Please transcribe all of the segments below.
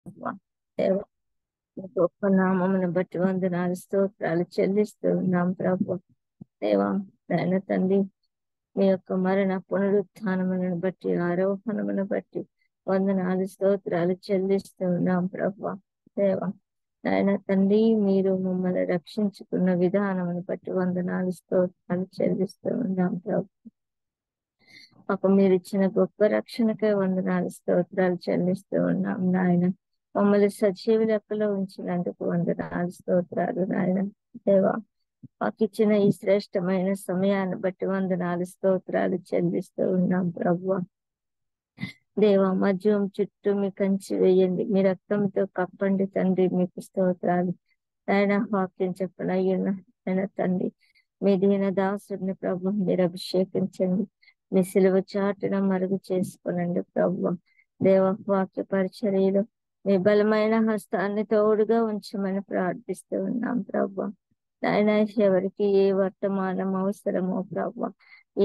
దేవా, మీ గొప్ప నామమును బట్టి వందనాలు స్తోత్రాలు చెల్లిస్తూ ఉన్నాం ప్రభు. దేవా, నాయన తండ్రి, మీ యొక్క మరణ పునరుత్థానములను బట్టి ఆరోహణమును బట్టి వందనాలు స్తోత్రాలు చెల్లిస్తూ ఉన్నాం ప్రభు. దేవా, నాయన తండ్రి, మీరు మమ్మల్ని రక్షించుకున్న విధానమును బట్టి వందనాలు స్తోత్రాలు చెల్లిస్తూ ఉన్నాం ప్రభు. మాకు మీరు ఇచ్చిన గొప్ప రక్షణకై వందనాలు స్తోత్రాలు చెల్లిస్తూ ఉన్నాం నాయన. మమ్మల్ని సజీవ లెక్కలో ఉంచినందుకు వందనాలు స్తోత్రాలు నాయన. దేవా, మాకు ఇచ్చిన ఈ శ్రేష్టమైన సమయాన్ని బట్టి వందనాలు స్తోత్రాలు చెల్లిస్తూ ఉన్నాం ప్రభు. దేవా, మధ్యం చుట్టూ మీ కంచి వేయండి, మీ రక్తంతో కప్పండి తండ్రి. మీకు స్తోత్రాలు నాయన. వాక్యం చెప్పనయ్యున్న ఆయన తండ్రి, మీ దీన దాసుడిని ప్రభు మీరు అభిషేకించండి. మీ సిలువ చాటున మరుగు చేసుకునండి ప్రభు. దేవ, వాక్య పరిచర్యలో మీ బలమైన హస్తాన్ని తోడుగా ఉంచమని ప్రార్థిస్తూ ఉన్నాం ప్రభు. నాయన, ఎవరికి ఏ వర్తమానం అవసరమో ప్రభు,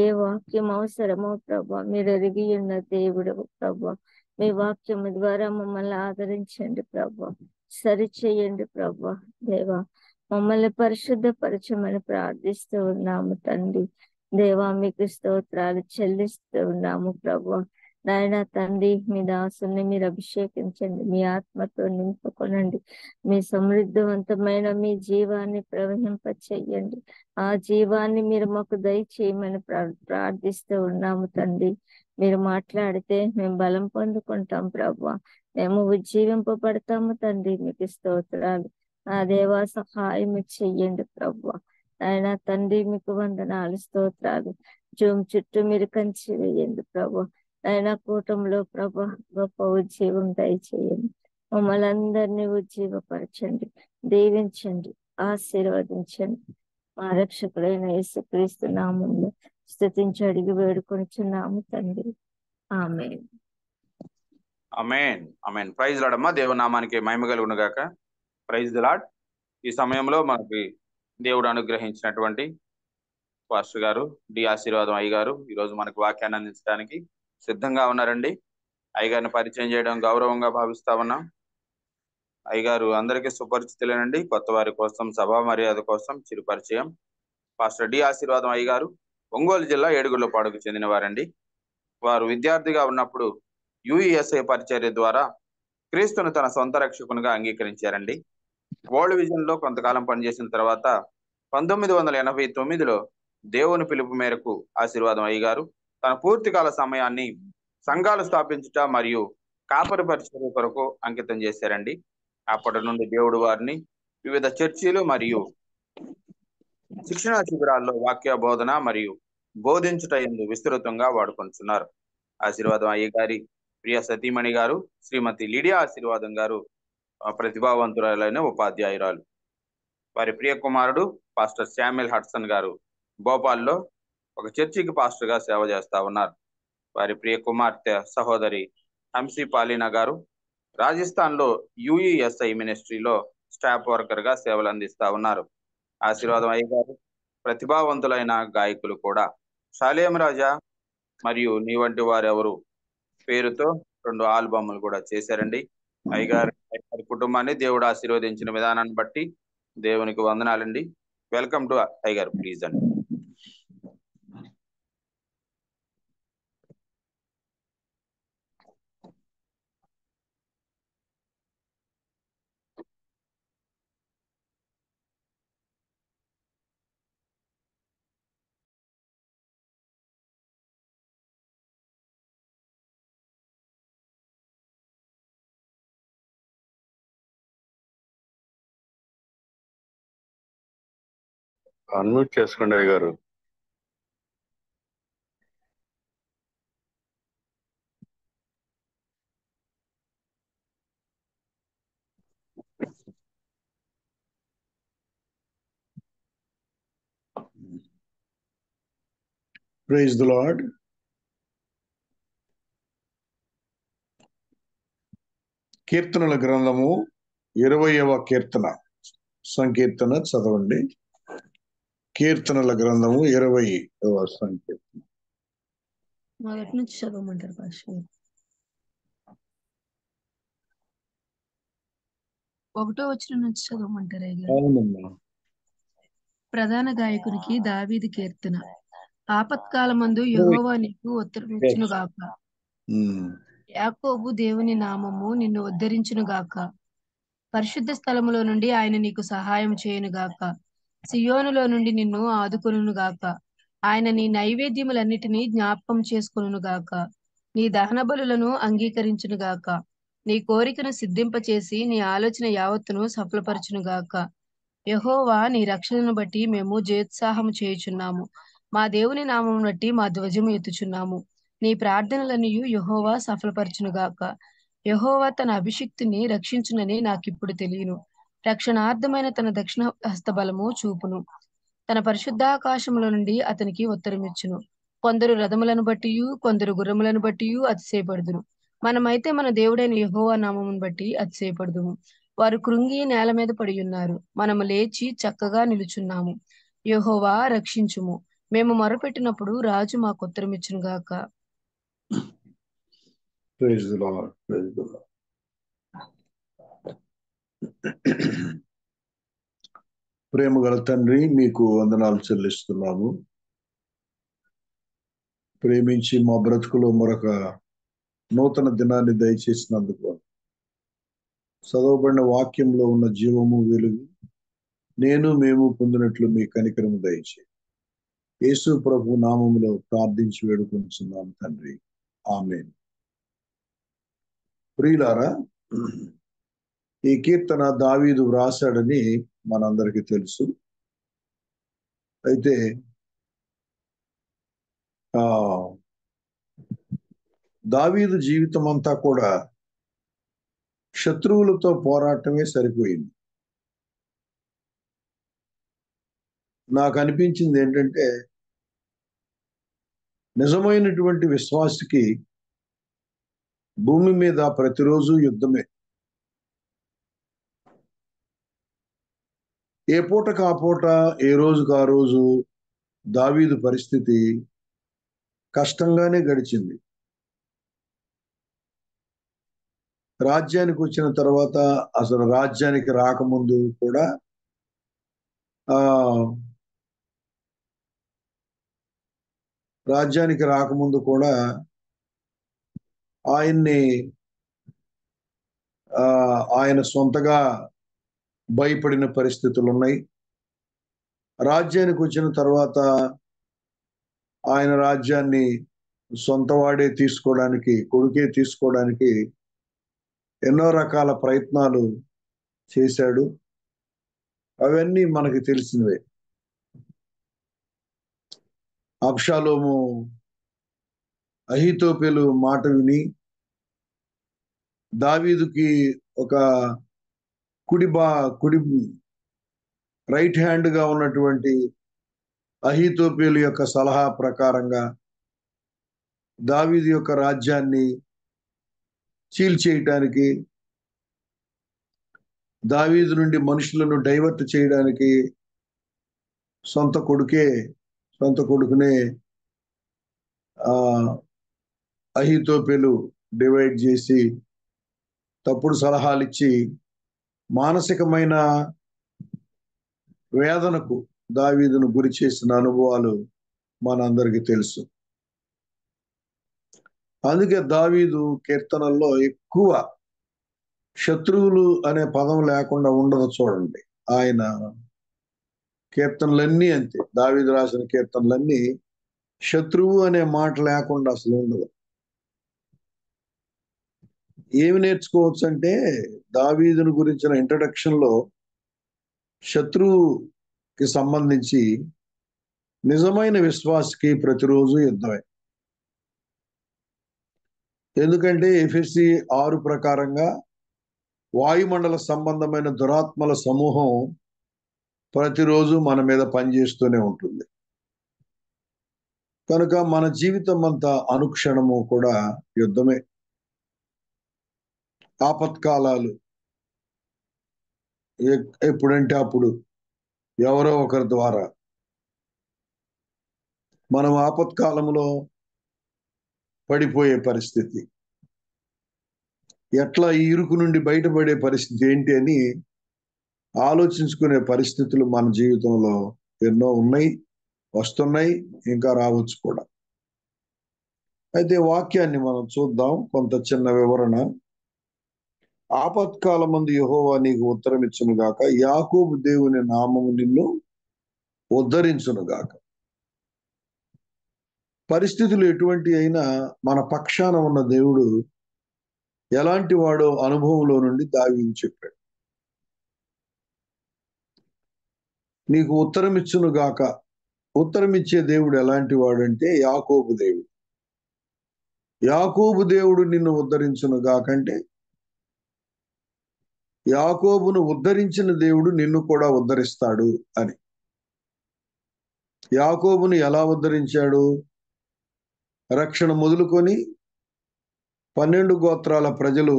ఏ వాక్యం అవసరమో ప్రభు, మీరు ఎరిగి ఉన్న దేవుడు ప్రభు. మీ వాక్యము ద్వారా మమ్మల్ని ఆదరించండి ప్రభు, సరిచేయండి ప్రభు. దేవా, మమ్మల్ని పరిశుద్ధపరచమని ప్రార్థిస్తూ ఉన్నాము తండ్రి. దేవా, మీకు స్తోత్రాలు చెల్లిస్తూ ఉన్నాము ప్రభు. నాయన తండ్రి, మీ దాసుని మీరు అభిషేకించండి, మీ ఆత్మతో నింపుకొనండి. మీ సమృద్ధవంతమైన మీ జీవాన్ని ప్రవహింప చెయ్యండి. ఆ జీవాన్ని మీరు మాకు దయచేయమని ప్రార్థిస్తూ ఉన్నాము తండ్రి. మీరు మాట్లాడితే మేము బలం పొందుకుంటాం ప్రభు, మేము ఉజ్జీవింపబడతాము తండ్రి. మీకు స్తోత్రాలు. ఆ దేవా, సహాయం చెయ్యండి ప్రభు. ఆయన తండ్రి, మీకు వందనాలు స్తోత్రాలు. జూమ్ చుట్టూ మీరు కంచి వేయండి ప్రభు. ఆయన కూటంలో ప్రభు గొప్ప ఉజ్జీవం దయచేయండి. మమ్మల్ని అందరినీ ఉజ్జీవపరచండి, దీవించండి, ఆశీర్వదించండి. మా రక్షకుడైన యేసుక్రీస్తు నామంలో స్తుతించి అడిగి వేడుకొనిచున్నాము తండ్రి. ఆమేన్. ఆమేన్. ఆమేన్. ప్రైజ్ లార్డ్ అమ్మా. దేవుని నామానికి మహిమ కలుగును గాక. Praise the lord. ఈ సమయంలో మనకి దేవుడు అనుగ్రహించినటువంటి పాస్టర్ గారు డి ఆశీర్వాదం అయ్య గారు ఈరోజు మనకు వాక్యాన్ని అందించడానికి సిద్ధంగా ఉన్నారండి. అయ్యగారిని పరిచయం చేయడం గౌరవంగా భావిస్తా ఉన్నాం. అయ్యగారు అందరికీ సుపరిచితులేనండి. కొత్త వారి కోసం, సభా మర్యాద కోసం చిరు పరిచయం. పాస్టర్ డి ఆశీర్వాదం అయ్య గారు ఒంగోలు జిల్లా ఏడుగుళ్లపాడుకు చెందిన వారండి. వారు విద్యార్థిగా ఉన్నప్పుడు యుఈఎస్ఏ పరిచర్య ద్వారా క్రీస్తును తన సొంత రక్షకునిగా అంగీకరించారండి. వరల్డ్ విజన్ లో కొంతకాలం పనిచేసిన తర్వాత 1989లో దేవుని పిలుపు మేరకు ఆశీర్వాదం అయ్య గారు తన పూర్తికాల సమయాన్ని సంఘాలు స్థాపించుట మరియు కాపరి పరిచర్య కొరకు అంకితం చేశారండి. అప్పటి నుండి దేవుడు వారిని వివిధ చర్చిలు మరియు శిక్షణా శిబిరాల్లో వాక్య బోధన మరియు బోధించుట యందు విస్తృతంగా వాడుకొంటున్నారు. ఆశీర్వాదం అయ్య గారి ప్రియ సతీమణి గారు శ్రీమతి లిడియా ఆశీర్వాదం గారు ప్రతిభావంతురాలైన ఉపాధ్యాయురాలు. వారి ప్రియ కుమారుడు పాస్టర్ శామ్యుల్ హడ్సన్ గారు భోపాల్లో ఒక చర్చికి పాస్టర్ గా సేవ చేస్తా ఉన్నారు. వారి ప్రియ కుమార్తె సహోదరి హంసి పాలీనా గారు రాజస్థాన్ లో యుఈఎస్ఐ మినిస్ట్రీలో స్టాఫ్ వర్కర్ గా సేవలు అందిస్తా ఉన్నారు. ఆశీర్వాదం అయ్య గారు ప్రతిభావంతులైన గాయకులు కూడా. షాలేం రాజా మరియు నీ వంటి వారెవరు పేరుతో 2 ఆల్బమ్లు కూడా చేశారండి. అయ్యగారి కుటుంబాన్ని దేవుడు ఆశీర్వదించిన విధానాన్ని బట్టి దేవునికి వందనాలండి. వెల్కమ్ టు అయ్యగారు, ప్లీజ్ అండి. అన్మ్యూట్ చేసుకోండి అయ్య గారు. Praise the Lord. కీర్తనల గ్రంథము 20వ కీర్తన. సంకీర్తన చదవండి. కీర్తనల గ్రంథము 20వ సంకీర్తన. మొదటి నుంచి చదవమంటారు పాస్టర్. 1వ వచనం నుంచి చదవమంటారా అయ్యగారు? అవునమ్మా. ప్రధాన గాయకునికి దావీదు కీర్తన. ఆపత్కాలమందు యెహోవా నీకు ఉత్తరమిచ్చును గాక. యాకోబు దేవుని నామము నిన్ను ఉద్ధరించును గాక. పరిశుద్ధ స్థలములో నుండి ఆయన నీకు సహాయం చేయును గాక. సియోనులో నుండి నిన్ను ఆదుకొనును గాక. ఆయన నీ నైవేద్యములన్నిటినీ జ్ఞాపకం చేసుకొనును గాక. నీ దహన బలులను అంగీకరించును గాక. నీ కోరికను సిద్ధింపచేసి నీ ఆలోచన యావత్తును సఫలపరచును గాక. యెహోవా నీ రక్షణను బట్టి మేము జయోత్సాహము చేయుచున్నాము. మా దేవుని నామమును బట్టి మా ధ్వజము ఎత్తుచున్నాము. నీ ప్రార్థనలనియు యెహోవా సఫలపరచునుగాక. యెహోవా తన అభిషిక్తుని రక్షించునని నాకిప్పుడు తెలియను. రక్షణార్థమైన తన దక్షిణ హస్తబలము చూపును. తన పరిశుద్ధాకాశముల నుండి అతనికి ఉత్తరమిచ్చును. కొందరు రథములను బట్టియు కొందరు గుర్రములను బట్టియు అతిశయపడుదురు. మనమైతే మన దేవుడైన యెహోవా నామమును బట్టి అతిశయపడుదుము. వారు కృంగి నేల మీద పడి ఉన్నారు. మనము లేచి చక్కగా నిలుచున్నాము. యెహోవా రక్షించుము. మేము మొరపెట్టినప్పుడు రాజు మాకు ఉత్తరమిచ్చును గాక. Praise the lord. Praise the lord. ప్రేమ గల తండ్రి, మీకు వందనాలు చెల్లిస్తున్నాము. ప్రేమించి మా బ్రతుకులో మరొక నూతన దినాన్ని దయచేసినందుకు, చదవబడిన వాక్యంలో ఉన్న జీవము వెలుగు మేము పొందినట్లు మీ కనికరము దయచే యేసు ప్రభు నామములో ప్రార్థించి వేడుకొంచున్నాము తండ్రి. ఆమేన్. ప్రియులారా, ఈ కీర్తన దావీదు వ్రాసాడని మనందరికీ తెలుసు. అయితే దావీదు జీవితం అంతా కూడా శత్రువులతో పోరాటమే సరిపోయింది. నాకు అనిపించింది ఏంటంటే, నిజమైనటువంటి విశ్వాసికి భూమి మీద ప్రతిరోజు యుద్ధమే. ఏ పూటకు ఆ పూట, ఏ రోజుకు ఆ రోజు దావీదు పరిస్థితి కష్టంగానే గడిచింది. రాజ్యానికి వచ్చిన తర్వాత, అసలు రాజ్యానికి రాకముందు కూడా ఆయన సొంతగా భయపడిన పరిస్థితులు ఉన్నాయి. రాజ్యానికి వచ్చిన తర్వాత ఆయన రాజ్యాన్ని సొంతవాడే తీసుకోవడానికి, కొడుకే తీసుకోవడానికి ఎన్నో రకాల ప్రయత్నాలు చేశాడు. అవన్నీ మనకి తెలిసినవే. అబ్షాలోము అహీతోపెలు మాట విని దావీదుకి ఒక కుడి రైట్ హ్యాండ్ గా ఉన్నటువంటి అహీతోపెలు యొక్క సలహా ప్రకారంగా దావీదు యొక్క రాజ్యాన్ని చీల్చేయటానికి, దావీదు నుండి మనుషులను డైవర్ట్ చేయడానికి సొంత కొడుకునే అహీతోపెలు డివైడ్ చేసి తప్పుడు సలహాలు ఇచ్చి మానసికమైన వేదనకు దావీదును గురి చేసిన అనుభవాలు మనందరికీ తెలుసు. అందుకే దావీదు కీర్తనల్లో ఎక్కువ శత్రువులు అనే పదం లేకుండా ఉండదు. చూడండి, ఆయన కీర్తనలన్నీ అంతే. దావీదు రాసిన కీర్తనలన్నీ శత్రువు అనే మాట లేకుండా అసలు ఉండదు. ఏమి నేర్చుకోవచ్చు అంటే, దావీదును గురించిన ఇంట్రడక్షన్ లో శత్రువుకి సంబంధించి నిజమైన విశ్వాసకి ప్రతిరోజు యుద్ధమే. ఎందుకంటే ఎఫెసీ 6 ప్రకారంగా వాయుమండల సంబంధమైన దురాత్మల సమూహం ప్రతిరోజు మన మీద పనిచేస్తూనే ఉంటుంది. కనుక మన జీవితం అంతా అనుక్షణము కూడా యుద్ధమే. ఆపత్కాలాలు ఎప్పుడంటే అప్పుడు ఎవరో ఒకరి ద్వారా మనం ఆపత్కాలంలో పడిపోయే పరిస్థితి. ఎట్లా ఈ ఇరుకు నుండి బయటపడే పరిస్థితి ఏంటి అని ఆలోచించుకునే పరిస్థితులు మన జీవితంలో ఎన్నో ఉన్నాయి, వస్తున్నాయి, ఇంకా రావచ్చు కూడా. అయితే వాక్యాన్ని మనం చూద్దాం. కొంత చిన్న వివరణ. ఆపత్కాలమందు యెహోవా నీకు ఉత్తరమిచ్చును గాక, యాకోబు దేవుని నామము నిన్ను ఉద్ధరించును గాక. పరిస్థితులు ఎటువంటి అయినా మన పక్షాన ఉన్న దేవుడు ఎలాంటి వాడో అనుభవంలో నుండి దావీదు చెప్పాడు. నీకు ఉత్తరమిచ్చును గాక. ఉత్తరమిచ్చే దేవుడు ఎలాంటి వాడంటే యాకోబు దేవుడు. యాకోబు దేవుడు నిన్ను ఉద్ధరించును గాకంటే యాకోబును ఉద్ధరించిన దేవుడు నిన్ను కూడా ఉద్ధరిస్తాడు అని. యాకోబును ఎలా ఉద్ధరించాడు? రక్షణ మొదలుకొని 12 గోత్రాల ప్రజలు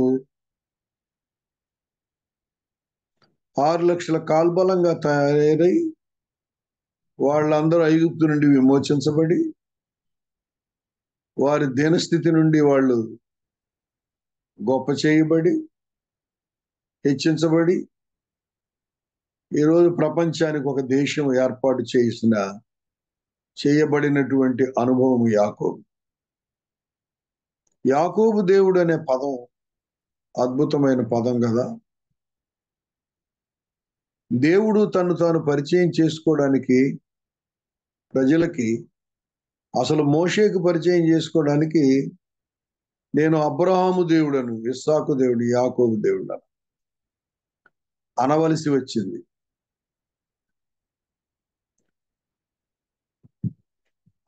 6 లక్షల కాల్బలంగా తయారై వాళ్ళందరూ ఐగుప్తు నుండి విమోచించబడి వారి దీనస్థితి నుండి వాళ్ళు గొప్ప చేయబడి హెచ్చించబడి ఈరోజు ప్రపంచానికి ఒక దేశం ఏర్పాటు చేయబడినటువంటి అనుభవం యాకోబు. యాకోబు దేవుడు అనే పదం అద్భుతమైన పదం కదా. దేవుడు తను తాను పరిచయం చేసుకోవడానికి ప్రజలకి, అసలు మోషేకు పరిచయం చేసుకోవడానికి నేను అబ్రహాము దేవుడను, ఇస్సాకు దేవుడు, యాకోబు దేవుడు అనవలసి వచ్చింది.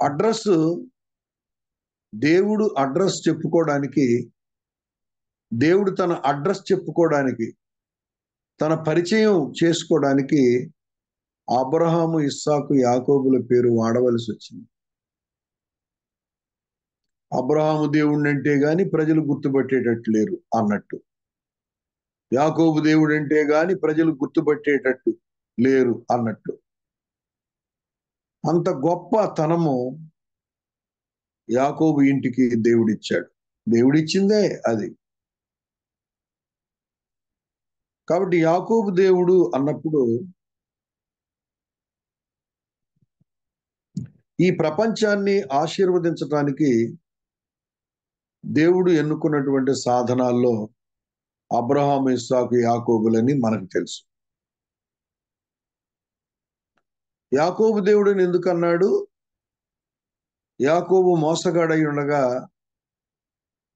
అడ్రస్, దేవుడు అడ్రస్ చెప్పుకోవడానికి, దేవుడు తన అడ్రస్ చెప్పుకోవడానికి, తన పరిచయం చేసుకోవడానికి అబ్రహాము, ఇస్సాకు, యాకోబుల పేరు వాడవలసి వచ్చింది. అబ్రహాము దేవుడు అంటే గాని ప్రజలు గుర్తుపట్టేటట్టు లేరు అన్నట్టు, యాకోబు దేవుడు అంటే గాని ప్రజలు గుర్తుపట్టేటట్టు లేరు అన్నట్టు. అంత గొప్ప తనము యాకోబు ఇంటికి దేవుడిచ్చాడు. దేవుడిచ్చిందే అది. కాబట్టి యాకోబు దేవుడు అన్నప్పుడు ఈ ప్రపంచాన్ని ఆశీర్వదించడానికి దేవుడు ఎన్నుకున్నటువంటి సాధనాల్లో అబ్రహాము, ఇస్సాకు, యాకోబులని మనకు తెలుసు. యాకోబు దేవుడిని ఎందుకన్నాడు? యాకోబు మోసగాడై ఉండగా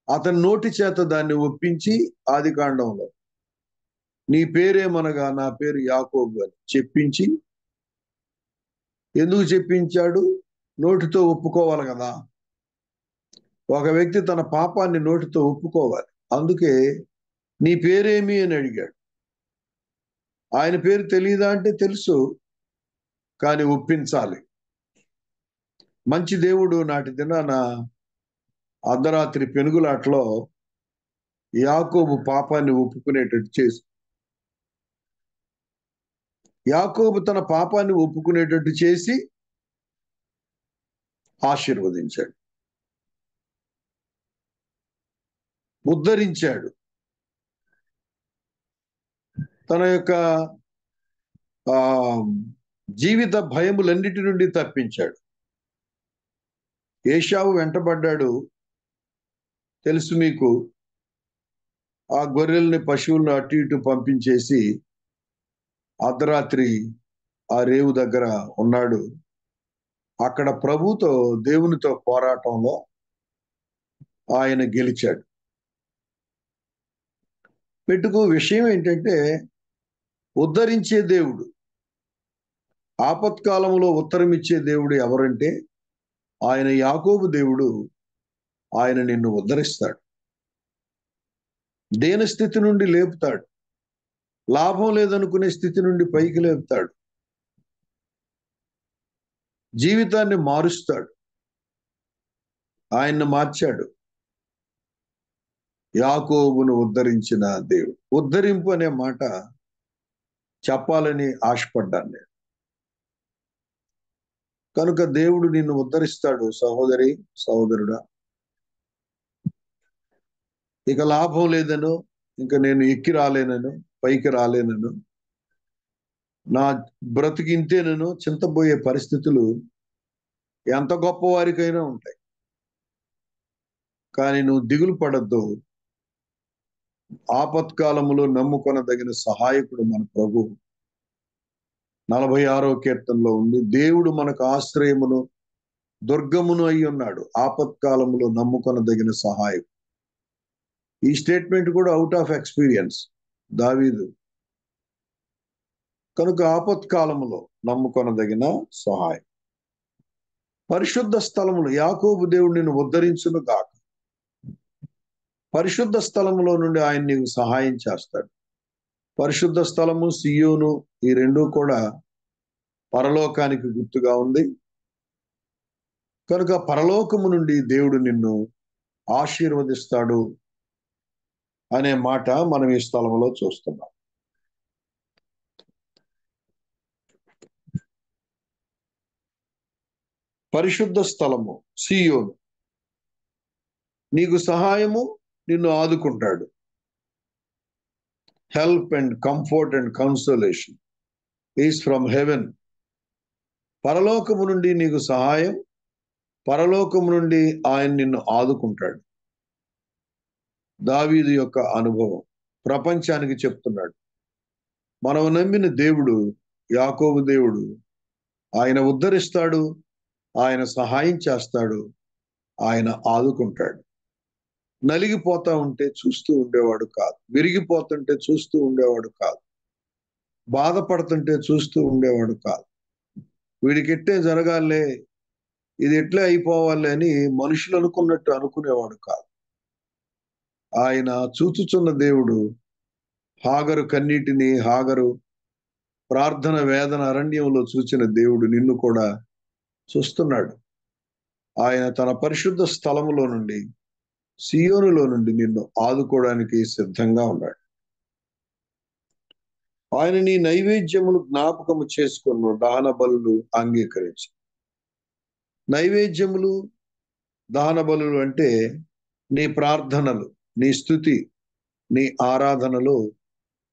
అతని నోటి చేత దాన్ని ఒప్పించి ఆదికాండంలో నీ పేరేమనగా నా పేరు యాకోబు అని చెప్పించి, ఎందుకు చెప్పించాడు? నోటితో ఒప్పుకోవాలి కదా. ఒక వ్యక్తి తన పాపాన్ని నోటితో ఒప్పుకోవాలి. అందుకే నీ పేరేమి అని అడిగాడు. ఆయన పేరు తెలియదా అంటే తెలుసు, కానీ ఒప్పించాలి. మంచి దేవుడు నాటి దినాన అర్ధరాత్రి పెనుగులాట్లో యాకోబు పాపాన్ని ఒప్పుకునేటట్టు చేసి, యాకోబు తన పాపాన్ని ఒప్పుకునేటట్టు చేసి ఆశీర్వదించాడు, ఉద్ధరించాడు. తన యొక్క జీవిత భయములన్నిటి నుండి తప్పించాడు. ఏశావు వెంటబడ్డాడు, తెలుసు మీకు. ఆ గొర్రెల్ని, పశువులను అటు ఇటు పంపించేసి అర్ధరాత్రి ఆ రేవు దగ్గర ఉన్నాడు. అక్కడ ప్రభుతో, దేవునితో పోరాటంలో ఆయన గెలిచాడు. పెట్టుకు విషయం ఏంటంటే, ఉద్ధరించే దేవుడు, ఆపత్కాలంలో ఉత్తరం ఇచ్చే దేవుడు ఎవరంటే ఆయన యాకోబు దేవుడు. ఆయన నిన్ను ఉద్ధరిస్తాడు, దేన స్థితి నుండి లేపుతాడు, లాభం లేదనుకునే స్థితి నుండి పైకి లేపుతాడు, జీవితాన్ని మారుస్తాడు. ఆయన్ని మార్చాడు. యాకోబును ఉద్ధరించిన దేవుడు. ఉద్ధరింపు అనే మాట చెప్పాలని ఆశపడ్డాను నేను. కనుక దేవుడు నిన్ను ఉద్ధరిస్తాడు. సహోదరి, సహోదరుడా, ఇక లాభం లేదనో, ఇంకా నేను ఎక్కి రాలేనను, పైకి రాలేనను, నా బ్రతికి ఇంతేనను చింతపోయే పరిస్థితులు ఎంత గొప్పవారికైనా ఉంటాయి. కానీ నువ్వు దిగులు పడద్దు. ఆపత్కాలములో నమ్ముకొనదగిన సహాయకుడు మన ప్రభు. 46వ కీర్తనలో ఉంది, దేవుడు మనకు ఆశ్రయమును దుర్గమును అయి ఉన్నాడు, ఆపత్కాలములో నమ్ముకొనదగిన సహాయకుడు. ఈ స్టేట్మెంట్ కూడా అవుట్ ఆఫ్ ఎక్స్పీరియన్స్ దావీదు. కనుక ఆపత్కాలములో నమ్ముకొనదగిన సహాయం. పరిశుద్ధ స్థలములు, యాకోబు దేవుడు నిన్ను ఉద్ధరించును గాక. పరిశుద్ధ స్థలములో నుండి ఆయన నీకు సహాయం చేస్తాడు. పరిశుద్ధ స్థలము, సియోను, ఈ రెండూ కూడా పరలోకానికి గుర్తుగా ఉంది. కనుక పరలోకము నుండి దేవుడు నిన్ను ఆశీర్వదిస్తాడు అనే మాట మనం ఈ స్థలంలో చూస్తున్నాం. పరిశుద్ధ స్థలము, సియోను, నీకు సహాయము, నిన్ను ఆదుకుంటాడు. Help and comfort and consolation is from heaven. పరలోకము నుండి నీకు సహాయం, పరలోకము నుండి ఆయన నిన్ను ఆదుకుంటాడు. దావీదు యొక్క అనుభవం ప్రపంచానికి చెప్తున్నాడు. మనం నమ్మిన దేవుడు, యాకోబు దేవుడు, ఆయన ఉద్ధరిస్తాడు, ఆయన సహాయం చేస్తాడు, ఆయన ఆదుకుంటాడు. నలిగిపోతా ఉంటే చూస్తూ ఉండేవాడు కాదు, విరిగిపోతుంటే చూస్తూ ఉండేవాడు కాదు, బాధపడుతుంటే చూస్తూ ఉండేవాడు కాదు. వీడికి ఎట్టే జరగాలే, ఇది ఎట్లే అయిపోవాలి అని మనుషులు అనుకున్నట్టు అనుకునేవాడు కాదు. ఆయన చూచుచున్న దేవుడు. హాగరు కన్నీటిని, హాగరు ప్రార్థన వేదన అరణ్యంలో చూచిన దేవుడు నిన్ను కూడా చూస్తున్నాడు. ఆయన తన పరిశుద్ధ స్థలములో నుండి, సియోనులో నుండి నిన్ను ఆదుకోవడానికి సిద్ధంగా ఉన్నాడు. ఆయన నీ నైవేద్యములు జ్ఞాపకము చేసుకున్న దహన బలులు అంగీకరించి. నైవేద్యములు, దహన బలులు అంటే నీ ప్రార్థనలు, నీ స్తుతి, నీ ఆరాధనలు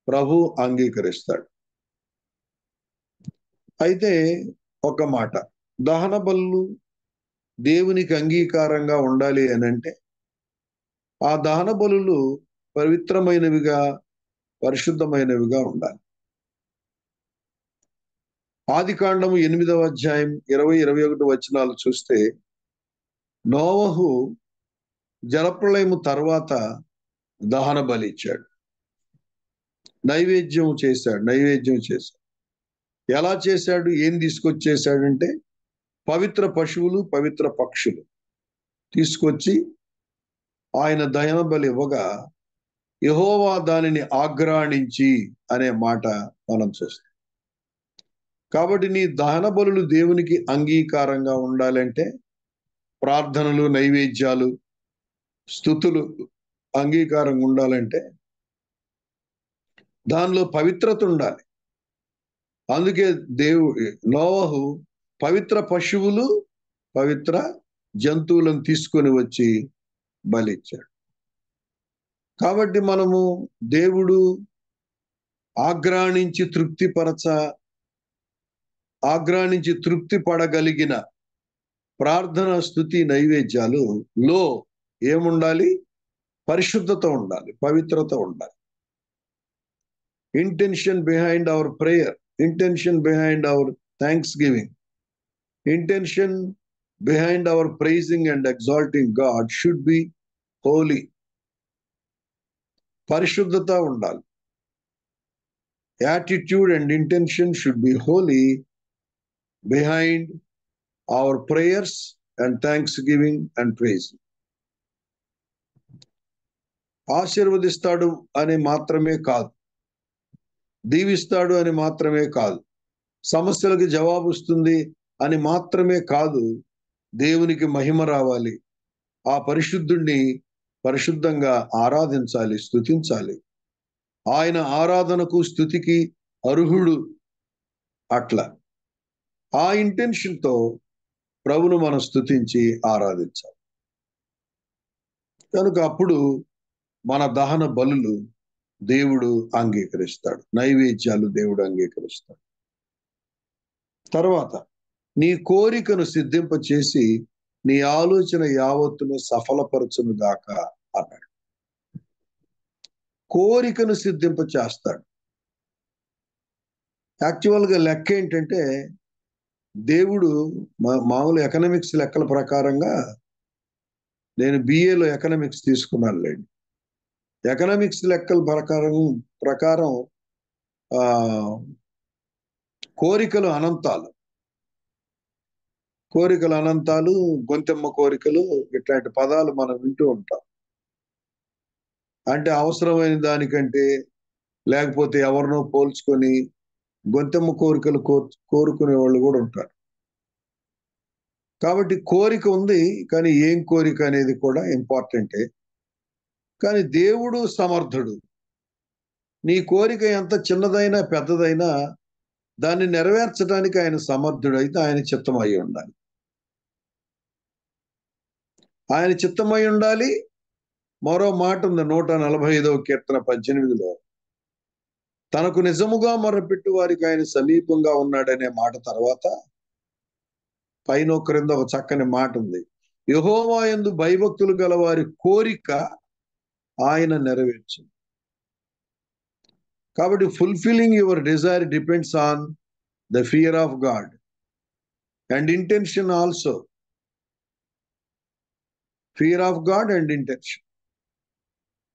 ప్రభు అంగీకరిస్తాడు. అయితే ఒక మాట, దహన బలులు దేవునికి అంగీకారంగా ఉండాలి అని అంటే ఆ దహన బలులు పవిత్రమైనవిగా, పరిశుద్ధమైనవిగా ఉండాలి. ఆదికాండము 8వ అధ్యాయం 20-21 వచనాలు చూస్తే, నోవహు జలప్రళయము తర్వాత దహన బలి ఇచ్చాడు, నైవేద్యం చేశాడు. ఎలా చేశాడు, ఏం తీసుకొచ్చేసాడంటే పవిత్ర పశువులు, పవిత్ర పక్షులు తీసుకొచ్చి ఆయన దహన బలి ఇవ్వగా యెహోవా దానిని ఆగ్రాణించి అనే మాట మనం చూస్తాం. కాబట్టి నీ దహన బలులు దేవునికి అంగీకారంగా ఉండాలంటే ప్రార్థనలు, నైవేద్యాలు, స్తుతులు అంగీకారంగా ఉండాలంటే దానిలో పవిత్రత ఉండాలి. అందుకే నోవహు పవిత్ర పశువులు, పవిత్ర జంతువులను తీసుకొని వచ్చి బలిచ్చాడు. కాబట్టి మనము దేవుడు ఆగ్రాణించి తృప్తి పడగలిగిన ప్రార్థన, స్తుతి, నైవేద్యాలు లో ఏముండాలి, పరిశుద్ధత ఉండాలి, పవిత్రత ఉండాలి. Intention behind our prayer, intention behind hour thanks giving, intention behind our praising and exalting God should be holy. పరిశుద్ధత ఉండాలి. Attitude and intention should be holy behind our prayers and thanksgiving and praising. ఆశీర్వదిస్తాడు అని మాత్రమే కాదు, దీవిస్తాడు అని మాత్రమే కాదు, సమస్యలకు జవాబు ఇస్తుంది అని మాత్రమే కాదు, దేవునికి మహిమ రావాలి. ఆ పరిశుద్ధుణ్ణి పరిశుద్ధంగా ఆరాధించాలి, స్తుతించాలి. ఆయన ఆరాధనకు, స్తుతికి అర్హుడు. అట్లా ఆ ఇంటెన్షన్తో ప్రభును మనం స్తుతించి ఆరాధించాలి. కనుక అప్పుడు మన దహన బలులు దేవుడు అంగీకరిస్తాడు, నైవేద్యాలు దేవుడు అంగీకరిస్తాడు. తర్వాత నీ కోరికను సిద్ధింప చేసి నీ ఆలోచన యావత్తును సఫలపరచును గాక అన్నాడు. కోరికను సిద్ధింప చేస్తాడు. యాక్చువల్గా లెక్క ఏంటంటే దేవుడు మామూలు ఎకనామిక్స్ లెక్కల ప్రకారంగా, నేను బిఏలో ఎకనామిక్స్ తీసుకున్నాను లేండి. ఎకనామిక్స్ లెక్కల ప్రకారం కోరికలు అనంతాలు, గొంతెమ్మ కోరికలు, ఇట్లాంటి పదాలు మనం వింటూ ఉంటాం. అంటే అవసరమైన దానికంటే లేకపోతే ఎవరినో పోల్చుకొని గొంతెమ్మ కోరికలు కోరుకునే వాళ్ళు కూడా ఉంటారు. కాబట్టి కోరిక ఉంది, కానీ ఏం కోరిక అనేది కూడా ఇంపార్టెంటే. కానీ దేవుడు సమర్థుడు. నీ కోరిక ఎంత చిన్నదైనా పెద్దదైనా దాన్ని నెరవేర్చడానికి ఆయన సమర్థుడు. అయితే ఆయన చిత్తమై ఉండాలి. ఆయన చిత్తమై ఉండాలి. మరో మాట ఉంది 145వ కీర్తన 18లో, తనకు నిజముగా మొరపెట్టు వారికి ఆయన సమీపంగా ఉన్నాడనే మాట తర్వాత పైన క్రింద ఒక చక్కని మాట ఉంది, యెహోవా యందు భయభక్తులు గల వారి కోరిక ఆయన నెరవేర్చు. కాబట్టి fulfilling your desire depends on the fear of God and intention also. Fear of God and intention,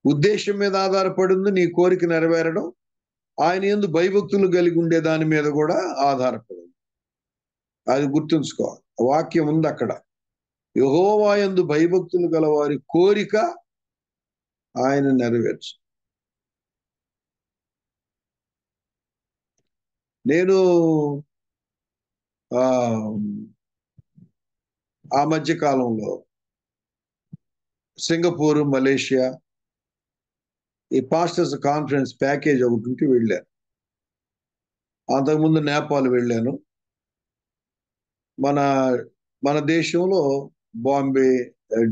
ఉద్దేశం మీద ఆధారపడింది నీ కోరిక నెరవేరడం. ఆయన యందు భయభక్తులు కలిగి ఉండే దాని మీద కూడా ఆధారపడింది. అది గుర్తుంచుకోవాలి. వాక్యం ఉంది అక్కడ, యెహోవా యందు భయభక్తులు గల వారి కోరిక ఆయన నెరవేర్చు. నేను ఆ మధ్య కాలంలో సింగపూర్, మలేషియా ఈ పాస్టర్స్ కాన్ఫరెన్స్ ప్యాకేజ్ ఒకటి ఉంటే వెళ్ళాను. అంతకుముందు నేపాల్ వెళ్ళాను. మన దేశంలో బాంబే,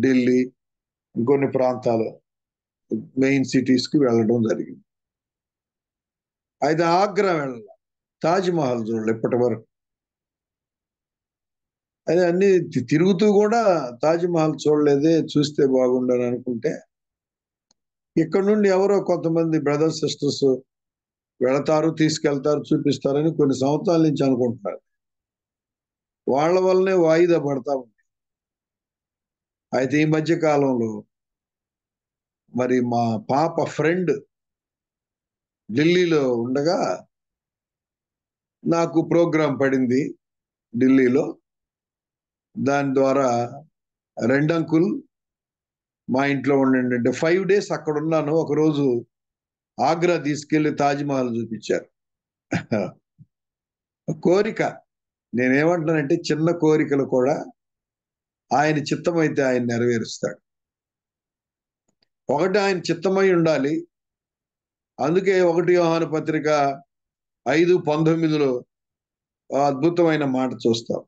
ఢిల్లీ, ఇంకొన్ని ప్రాంతాలు మెయిన్ సిటీస్కి వెళ్ళడం జరిగింది. అయితే ఆగ్రా వెళ్ళాలి, తాజ్మహల్ చూడాలి ఇప్పటి వరకు. అదే అన్ని తిరుగుతూ కూడా తాజ్మహల్ చూడలేదే, చూస్తే బాగుండని అనుకుంటే ఇక్కడ నుండి ఎవరో కొంతమంది బ్రదర్స్ సిస్టర్స్ వెళతారు, తీసుకెళ్తారు, చూపిస్తారని కొన్ని సంవత్సరాల నుంచి అనుకుంటున్నారు. వాళ్ళ వల్లనే వాయిదా పడతా ఉంది. అయితే ఈ మధ్య కాలంలో మరి మా పాప ఫ్రెండ్ ఢిల్లీలో ఉండగా నాకు ప్రోగ్రాం పడింది ఢిల్లీలో. దాని ద్వారా రెండంకుల్ మా ఇంట్లో ఉండండి అంటే 5 days అక్కడ ఉన్నాను. ఒకరోజు ఆగ్రా తీసుకెళ్లి తాజ్మహల్ చూపించారు. కోరిక, నేనేమంటున్నానంటే చిన్న కోరికలు కూడా ఆయన చిత్తమైతే ఆయన నెరవేరుస్తాడు. ఒకటి ఆయన చిత్తమై ఉండాలి. అందుకే 1 యోహాను పత్రిక 5:19లో అద్భుతమైన మాట చూస్తాం,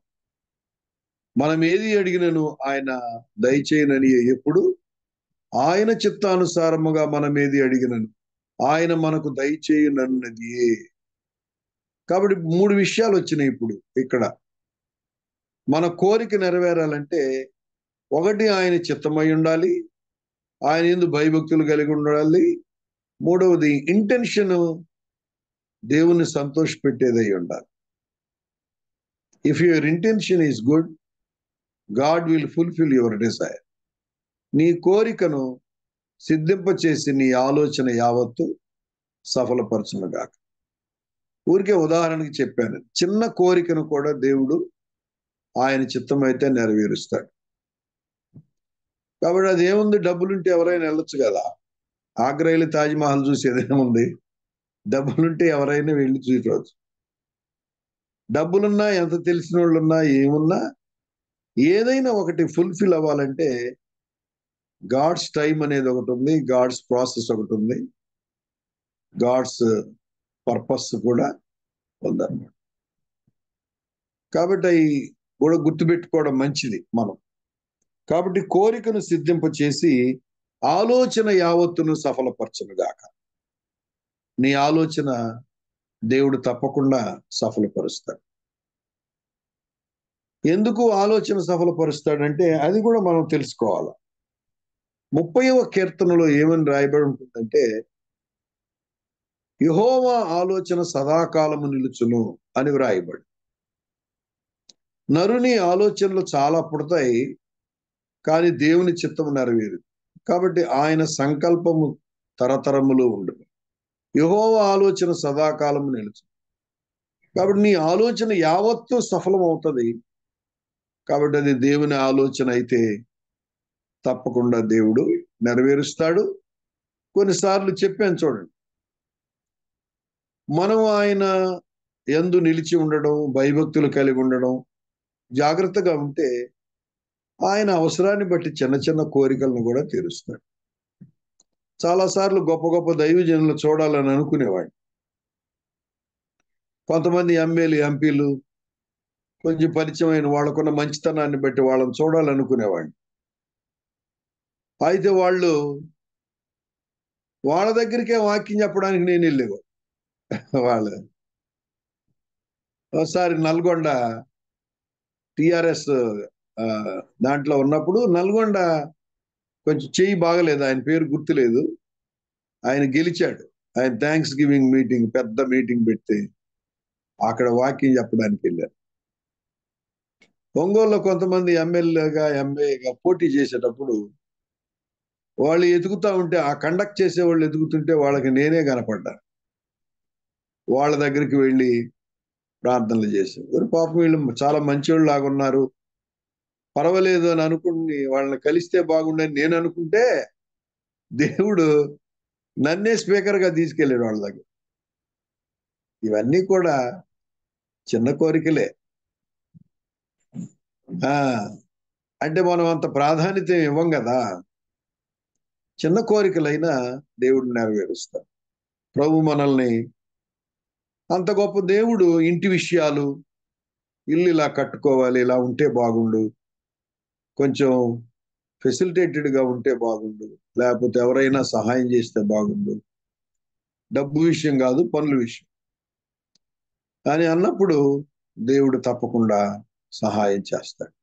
మనం ఏది అడిగినను ఆయన దయచేయనని, ఎప్పుడు ఆయన చిత్తానుసారముగా మనం ఏది అడిగినను ఆయన మనకు దయచేయనన్నది. కాబట్టి 3 విషయాలు వచ్చినాయి ఇప్పుడు ఇక్కడ. మన కోరిక నెరవేరాలంటే ఒకటి ఆయన చిత్తమై ఉండాలి, ఆయన యందు భయభక్తులు కలిగి ఉండాలి. మూడవది ఇంటెన్షన్ దేవుని సంతోషపెట్టేదై ఉండాలి. If your intention is good, God will fulfil your desire. నీ కోరికను సిద్ధింపచేసి నీ ఆలోచన యావత్తు సఫలపరచునుగాక. ఊరికే ఉదాహరణకి చెప్పాను. చిన్న కోరికను కూడా దేవుడు ఆయన చిత్తమైతే నెరవేరుస్తాడు. కాబట్టి అది ఏముంది, డబ్బులుంటే ఎవరైనా వెళ్ళొచ్చు కదా. ఆగ్రా వెళ్ళి తాజ్మహల్ చూసేదేముంది, డబ్బులుంటే ఎవరైనా వెళ్ళి చూసుకోవచ్చు. డబ్బులున్నా, ఎంత తెలిసిన వాళ్ళున్నా, ఏమున్నా, ఏదైనా ఒకటి ఫుల్ఫిల్ అవ్వాలంటే గాడ్స్ టైం అనేది ఒకటి ఉంది, గాడ్స్ ప్రాసెస్ ఒకటి ఉంది, గాడ్స్ పర్పస్ కూడా ఉందన్నమాట. కాబట్టి అవి కూడా గుర్తుపెట్టుకోవడం మంచిది మనం. కాబట్టి కోరికను సిద్ధింప చేసి ఆలోచన యావత్తును సఫలపరచునుగాక. నీ ఆలోచన దేవుడు తప్పకుండా సఫలపరుస్తాడు. ఎందుకు ఆలోచన సఫలపరుస్తాడంటే అది కూడా మనం తెలుసుకోవాలి. 30వ కీర్తనలో ఏమని రాయబడి ఉంటుందంటే, యెహోవా ఆలోచన సదాకాలము నిలుచును అని వ్రాయబడి. నరుని ఆలోచనలు చాలా పుడతాయి, కానీ దేవుని చిత్తము నెరవేరు. కాబట్టి ఆయన సంకల్పము తరతరములు ఉండదు. యెహోవా ఆలోచన సదాకాలము నిలుచు. కాబట్టి నీ ఆలోచన యావత్తు సఫలం అవుతుంది. కాబట్టి అది దేవుని ఆలోచన అయితే తప్పకుండా దేవుడు నెరవేరుస్తాడు. కొన్నిసార్లు చెప్పాను చూడండి, మనం ఆయన యందు నిలిచి ఉండడం, భయభక్తులు కలిగి ఉండడం, జాగ్రత్తగా ఉంటే ఆయన అవసరాన్ని బట్టి చిన్న చిన్న కోరికలను కూడా తీరుస్తాడు. చాలాసార్లు గొప్ప గొప్ప దైవజనులు చూడాలని అనుకునేవాడిని. కొంతమంది ఎమ్మెల్యే ఎంపీలు కొంచెం పరిచయమైన వాళ్ళకున్న మంచితనాన్ని బట్టి వాళ్ళని చూడాలనుకునేవాడిని. అయితే వాళ్ళ దగ్గరికే వాక్యం చెప్పడానికి నేను వెళ్ళేవాడు. వాళ్ళు ఒకసారి నల్గొండ టిఆర్ఎస్ దాంట్లో ఉన్నప్పుడు, నల్గొండ కొంచెం చెయ్యి బాగలేదు, ఆయన పేరు గుర్తులేదు, ఆయన గెలిచాడు. ఆయన థ్యాంక్స్ గివింగ్ మీటింగ్, పెద్ద మీటింగ్ పెడితే అక్కడ వాక్యం చెప్పడానికి వెళ్ళారు. ఒంగోలులో కొంతమంది ఎమ్మెల్యేగా ఎంఏగా పోటీ చేసేటప్పుడు వాళ్ళు ఎదుగుతా ఉంటే, ఆ కండక్ట్ చేసే వాళ్ళు ఎదుగుతుంటే వాళ్ళకి నేనే కనపడ్డాను. వాళ్ళ దగ్గరికి వెళ్ళి ప్రార్థనలు చేశారు. పాపం వీళ్ళు చాలా మంచివాళ్ళు లాగా ఉన్నారు, పర్వాలేదు అని అనుకుని వాళ్ళని కలిస్తే బాగుండని నేను అనుకుంటే, దేవుడు నన్నే స్పీకర్గా తీసుకెళ్ళాడు వాళ్ళ దగ్గర. ఇవన్నీ కూడా చిన్న కోరికలే. అంటే మనం అంత ప్రాధాన్యత ఇవ్వం కదా. చిన్న కోరికలైనా దేవుడు నెరవేరుస్తాడు. ప్రభు మనల్ని, అంత గొప్ప దేవుడు ఇంటి విషయాలు, ఇల్లు ఇలా కట్టుకోవాలి, ఇలా ఉంటే బాగుండు, కొంచెం ఫెసిలిటేటెడ్గా ఉంటే బాగుండు, లేకపోతే ఎవరైనా సహాయం చేస్తే బాగుండు, డబ్బు విషయం కాదు, పనుల విషయం అని అన్నప్పుడు దేవుడు తప్పకుండా సహాయం చేస్తాడు.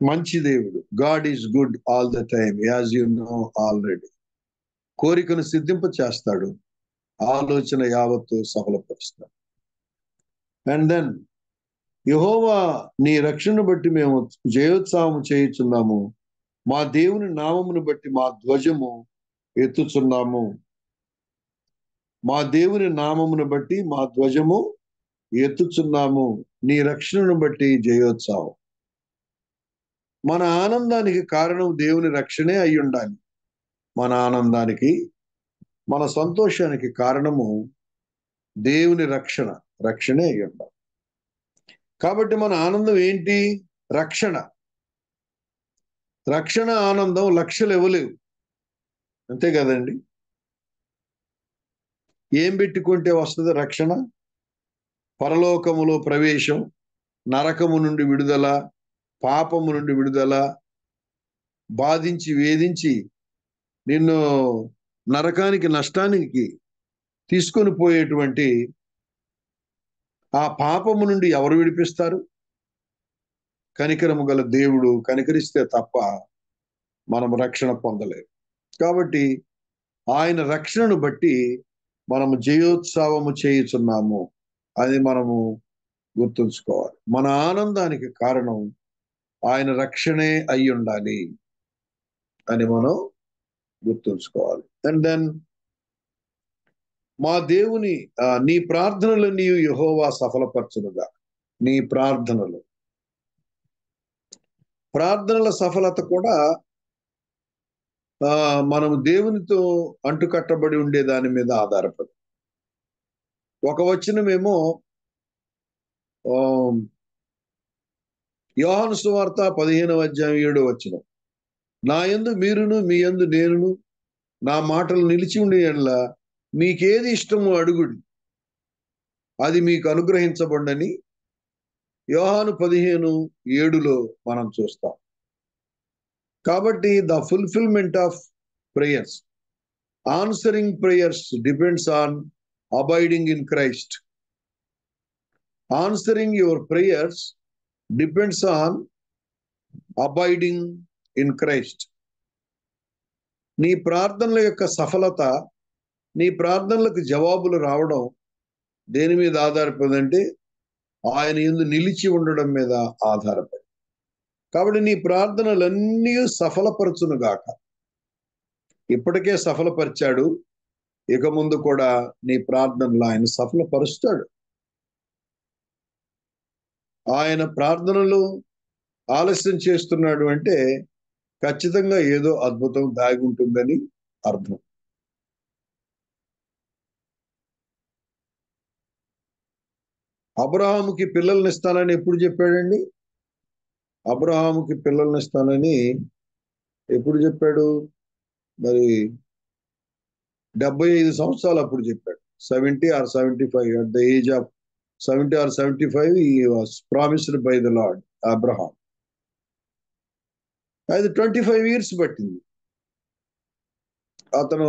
మంచి దేవుడు. God is good all the time, as you know already. కోరికను సిద్ధింప చేస్తాడు, ఆలోచన యావత్తు సఫలపరుస్తాడు. అండ్ దెన్ యెహోవా నీ రక్షణ బట్టి మేము జయోత్సాహం చేయుచున్నాము, మా దేవుని నామమును బట్టి మా ధ్వజము ఎత్తుచున్నాము. మా దేవుని నామమును బట్టి మా ధ్వజము ఎత్తుచున్నాము, నీ రక్షణను బట్టి జయోత్సాహం. మన ఆనందానికి కారణం దేవుని రక్షణే అయి ఉండాలి. మన ఆనందానికి, మన సంతోషానికి కారణము దేవుని రక్షణే అయి ఉండాలి. కాబట్టి మన ఆనందం ఏంటి? రక్షణ ఆనందం లక్షలు ఇవ్వలేవు, అంతే కదండి. ఏం పెట్టుకుంటే వస్తుంది రక్షణ? పరలోకములో ప్రవేశం, నరకము నుండి విడుదల, పాపము నుండి విడుదల, బాధించి వేధించి నిన్ను నరకానికి, నష్టానికి తీసుకొని పోయేటువంటి ఆ పాపము నుండి ఎవరు విడిపిస్తారు? కనికరము గల దేవుడు కనికరిస్తే తప్ప మనం రక్షణ పొందలేము. కాబట్టి ఆయన రక్షణను బట్టి మనము జయోత్సవము చేయుచున్నాము, అది మనము గుర్తుంచుకోవాలి. మన ఆనందానికి కారణం ఆయన రక్షణే అయి ఉండాలి అని మనం గుర్తుంచుకోవాలి. అండ్ దెన్ మా దేవుని నీ ప్రార్థనలు నీవు యెహోవా సఫలపరచునుగా. నీ ప్రార్థనల సఫలత కూడా మనం దేవునితో అంటుకట్టబడి ఉండే దాని మీద ఆధారపడి. ఒక వచనమేమో యోహాను సువార్త 15వ అధ్యాయం 7వ వచనం, నా యందు మీరును మీ యందు నేనును నా మాటలు నిలిచి ఉండే యెడల మీకేది ఇష్టమో అడుగుడి, అది మీకు అనుగ్రహించబడని యోహాను 15:7లో మనం చూస్తాం. కాబట్టి the fulfilment of prayers, answering prayers depends on abiding in Christ. Answering your prayers depends on abiding in Christ. నీ ప్రార్థనల యొక్క సఫలత, నీ ప్రార్థనలకు జవాబులు రావడం దేని మీద ఆధారపడిందంటే ఆయన యందు నిలిచి ఉండడం మీద ఆధారపడి. కాబట్టి నీ ప్రార్థనలన్నీ సఫలపరచును గాక. ఇప్పటికే సఫలపరిచాడు, ఇక ముందు కూడా నీ ప్రార్థనలు ఆయన సఫలపరుస్తాడు. ఆయన ప్రార్థనలు ఆలస్యం చేస్తున్నాడు అంటే ఖచ్చితంగా ఏదో అద్భుతం దాగి ఉంటుందని అర్థం. అబ్రహాముకి పిల్లల్ని ఇస్తానని ఎప్పుడు చెప్పాడండి? అబ్రహాముకి పిల్లల్ని ఇస్తానని ఎప్పుడు చెప్పాడు? మరి 75 సంవత్సరాలు అప్పుడు చెప్పాడు. 70 or 75, at the age of 70 or 75 he was promised by the Lord Abraham. అది 25 years పట్టింది అతను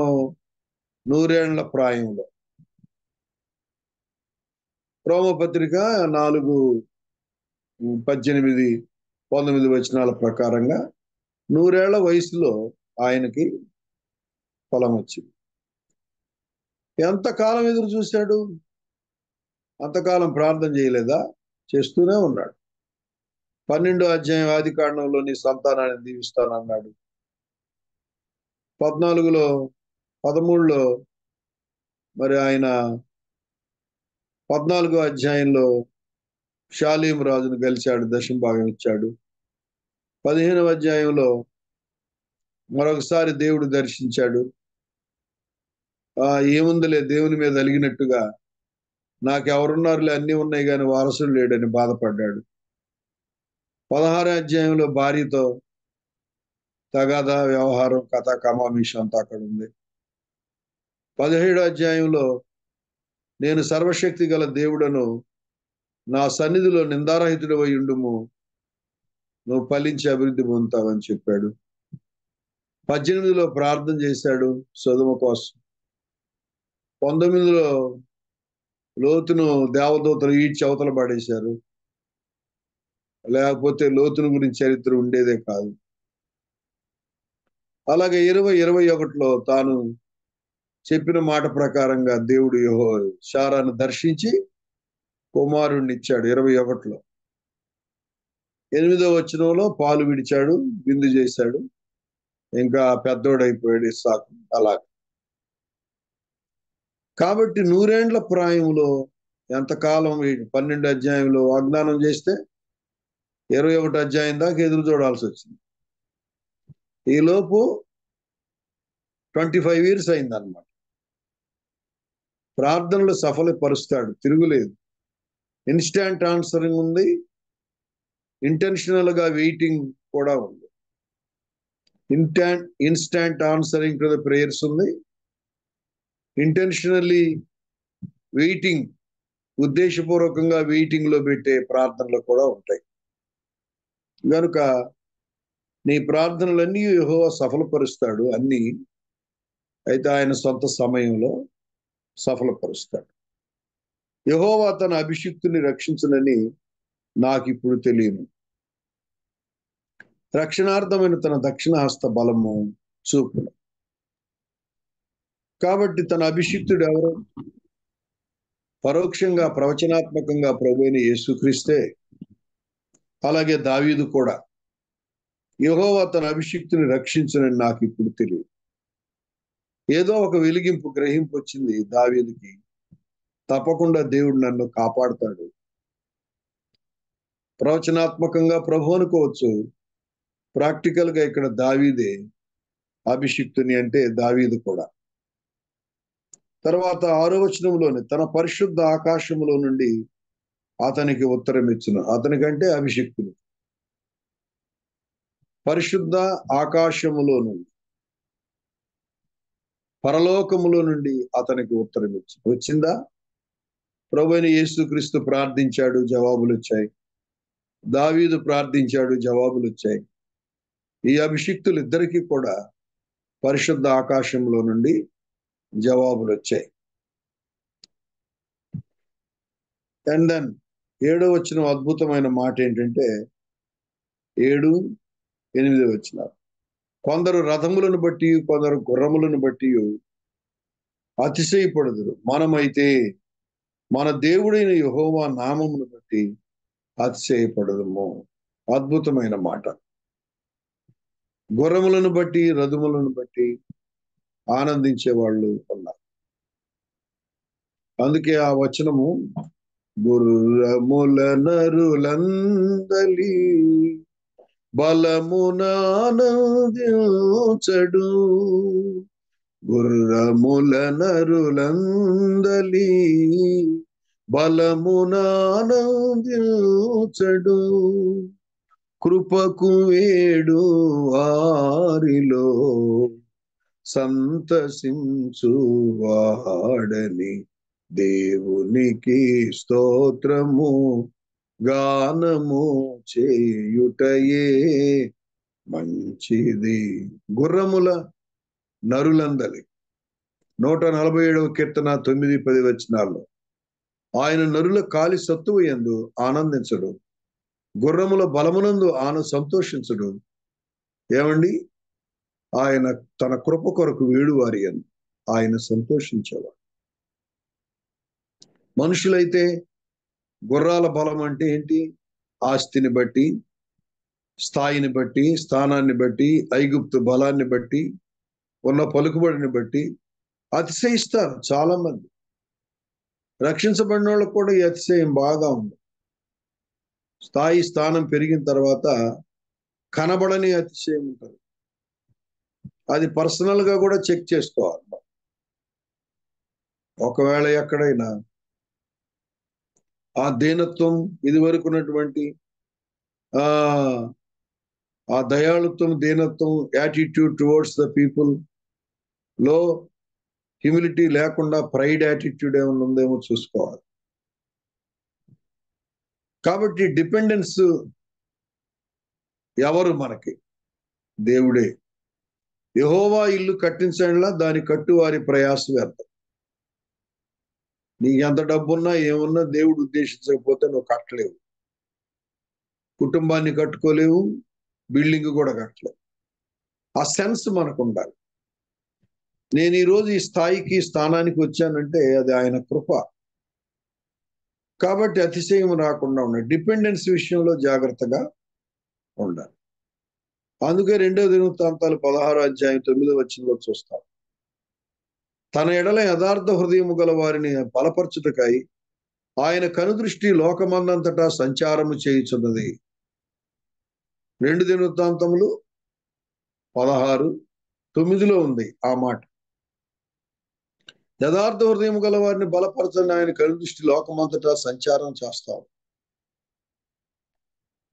100 ఏళ్ల ప్రాయంలో. రోమపత్రిక 4:18-19 వచనాల ప్రకారంగా 100 ఏళ్ల వయసులో ఆయనకి ఫలం వచ్చింది. ఎంతకాలం ఎదురు చూశాడు? అంతకాలం ప్రార్థన చేయలేదా? చేస్తూనే ఉన్నాడు. 12వ అధ్యాయం ఆదికాండంలో నీ సంతానాన్ని దీవిస్తానన్నాడు. 13లో మరి ఆయన 14వ అధ్యాయంలో షాలీం రాజును గెలిచాడు, దశమ భాగం ఇచ్చాడు. 15వ అధ్యాయంలో మరొకసారి దేవుడు దర్శించాడు. ఏముందిలే, దేవుని మీద అలిగినట్టుగా, నాకెవరున్నారులే, అన్నీ ఉన్నాయి కానీ వారసుడు లేడని బాధపడ్డాడు. 16వ అధ్యాయంలో భార్యతో తగాదా, వ్యవహారం, కథ, కమామిషం అంతా అక్కడ ఉంది. 17వ అధ్యాయంలో నేను సర్వశక్తి గల దేవుడను, నా సన్నిధిలో నిందారహితుడు అయి ఉండుము, నువ్వు ఫలించి అభివృద్ధి పొందుతావని చెప్పాడు. 18లో ప్రార్థన చేశాడు సొదొమ కోసం. 19లో లోతును దేవదూతలు ఈడ్చి అవతల పడేశారు, లేకపోతే లోతును గురించి చరిత్ర ఉండేదే కాదు. అలాగే 20-21లో తాను చెప్పిన మాట ప్రకారంగా దేవుడు శారాను దర్శించి కుమారుణ్ణి ఇచ్చాడు. 21లో 8వ వచనంలో పాలు విడిచాడు, బిందు చేశాడు, ఇంకా పెద్దోడైపోయాడు ఇస్సాకు. అలాగే కాబట్టి 100 ఏండ్ల ప్రాయంలో ఎంతకాలం 12 అధ్యాయంలో వాగ్దానం చేస్తే 21 అధ్యాయం దాకా ఎదురు చూడాల్సి వచ్చింది. ఈలోపు 25 years అయిందన్నమాట. ప్రార్థనలు సఫలపరుస్తాడు, తిరుగులేదు. ఇన్స్టాంట్ ఆన్సరింగ్ ఉంది, ఇంటెన్షనల్ గా వెయిటింగ్ కూడా ఉంది. Instant answering to the prayers ఉంది, ఇంటెన్షనల్లీ వెయిటింగ్, ఉద్దేశపూర్వకంగా వెయిటింగ్ లో పెట్టే ప్రార్థనలు కూడా ఉంటాయి. కనుక నీ ప్రార్థనలన్నీ యెహోవా సఫలపరుస్తాడు అన్ని. అయితే ఆయన సొంత సమయంలో సఫలపరుస్తాడు. యెహోవా తన అభిషిక్తుని రక్షించునని నాకు ఇప్పుడు తెలియను. రక్షణార్థమైన తన దక్షిణ హస్త బలము చూపును. కాబట్టి తన అభిషిక్తుడు ఎవరు? పరోక్షంగా ప్రవచనాత్మకంగా ప్రభువైన యేసుక్రీస్తే. అలాగే దావీదు కూడా. యెహోవా తన అభిషిక్తుని రక్షించునని నాకు ఇప్పుడు తెలియదు. ఏదో ఒక వెలిగింపు, గ్రహింపు వచ్చింది దావీదుకి. తప్పకుండా దేవుడు నన్ను కాపాడుతాడు. ప్రవచనాత్మకంగా ప్రభు అనుకోవచ్చు, ప్రాక్టికల్ గా ఇక్కడ దావీదే అభిషిక్తుని, అంటే దావీదు కూడా. తర్వాత 6వ వచనంలోనే తన పరిశుద్ధ ఆకాశములో నుండి అతనికి ఉత్తరం ఇచ్చును. అతనికంటే అభిషిక్తుడు పరిశుద్ధ ఆకాశములో నుండి, పరలోకములో నుండి అతనికి ఉత్తరం ఇచ్చు. వచ్చిందా? ప్రభువైన యేసుక్రీస్తు ప్రార్థించాడు, జవాబులు వచ్చాయి. దావీదు ప్రార్థించాడు, జవాబులు వచ్చాయి. ఈ అభిషిక్తులు ఇద్దరికీ కూడా పరిశుద్ధ ఆకాశంలో నుండి జవాబులు వచ్చాయి. అండ్ దెన్ 7వ వచనం అద్భుతమైన మాట ఏంటంటే 7, 8 వచనాలు. కొందరు రథములను బట్టి కొందరు గుర్రములను బట్టి అతిశయపడుదురు, మనమైతే మన దేవుడైన యెహోవా నామమును బట్టి అతిశయపడదుము. అద్భుతమైన మాట. గుర్రములను బట్టి రథములను బట్టి ఆనందించే వాళ్ళు ఉన్నారు. అందుకే ఆ వచనము గుర్రముల నరులందలి బలమునానందించడు, గుర్రముల నరులందలి బలమునానందించడు, కృపకు వేడు వారిలో సంతసించు వాడని దేవునికి స్తోత్రము గానము చేయుటయే మంచిది. గుర్రముల నరులందలి 147వ కీర్తన 9-10 వచనాల్లో ఆయన నరుల కాలి సత్తువ యందు ఆనందించడు, గుర్రముల బలమునందు సంతోషించడు. ఏమండి? ఆయన తన కృప కొరకు వేడువారి యందు ఆయన సంతోషించేవాడు. మనుషులైతే గుర్రాల బలం అంటే ఏంటి? ఆస్తిని బట్టి, స్థాయిని బట్టి, స్థానాన్ని బట్టి, ఐగుప్తు బలాన్ని బట్టి, ఉన్న పలుకుబడిని బట్టి అతిశయిస్తారు చాలా మంది. రక్షించబడిన వాళ్ళకు కూడా ఈ అతిశయం బాగా ఉంది. స్థాయి స్థానం పెరిగిన తర్వాత కనబడని అతిశయం ఉంటుంది. అది పర్సనల్ గా కూడా చెక్ చేసుకోవాలి. ఒకవేళ ఎక్కడైనా ఆ దీనత్వం, ఇది వరకు ఉన్నటువంటి ఆ దయాళుత్వం, దీనత్వం, యాటిట్యూడ్ టువర్డ్స్ ద పీపుల్ లో హ్యూమిలిటీ లేకుండా ప్రైడ్ యాటిట్యూడ్ ఏమైనా ఉందేమో చూసుకోవాలి. కాబట్టి డిపెండెన్స్ ఎవరు? మనకి దేవుడే. యెహోవా ఇల్లు కట్టించడంలా దాని కట్టు వారి ప్రయాస వ్యర్థం. నీకు ఎంత డబ్బున్నా ఏమున్నా దేవుడు ఉద్దేశించకపోతే నువ్వు కట్టలేవు. కుటుంబాన్ని కట్టుకోలేవు, బిల్డింగ్ కూడా కట్టలేవు. ఆ సెన్స్ మనకు ఉండాలి. నేను ఈరోజు ఈ స్థాయికి, స్థానానికి వచ్చానంటే అది ఆయన కృప. కాబట్టి అతిశయం రాకుండా ఉండాలి. డిపెండెన్స్ విషయంలో జాగ్రత్తగా ఉండాలి. అందుకే 2వ దినవృత్తాంతాలు 16వ అధ్యాయం 9వ వచనంలో చూస్తాం. తన ఎడల యథార్థ హృదయము గల వారిని బలపరచుటకై ఆయన కనుదృష్టి లోకమందంతటా సంచారము చేయుచున్నది. 2 దినవృత్తాంతములు 16:9 ఉంది ఆ మాట. యథార్థ హృదయం గల వారిని బలపరచని ఆయన కనుదృష్టి లోకమంతటా సంచారం చేస్తాం.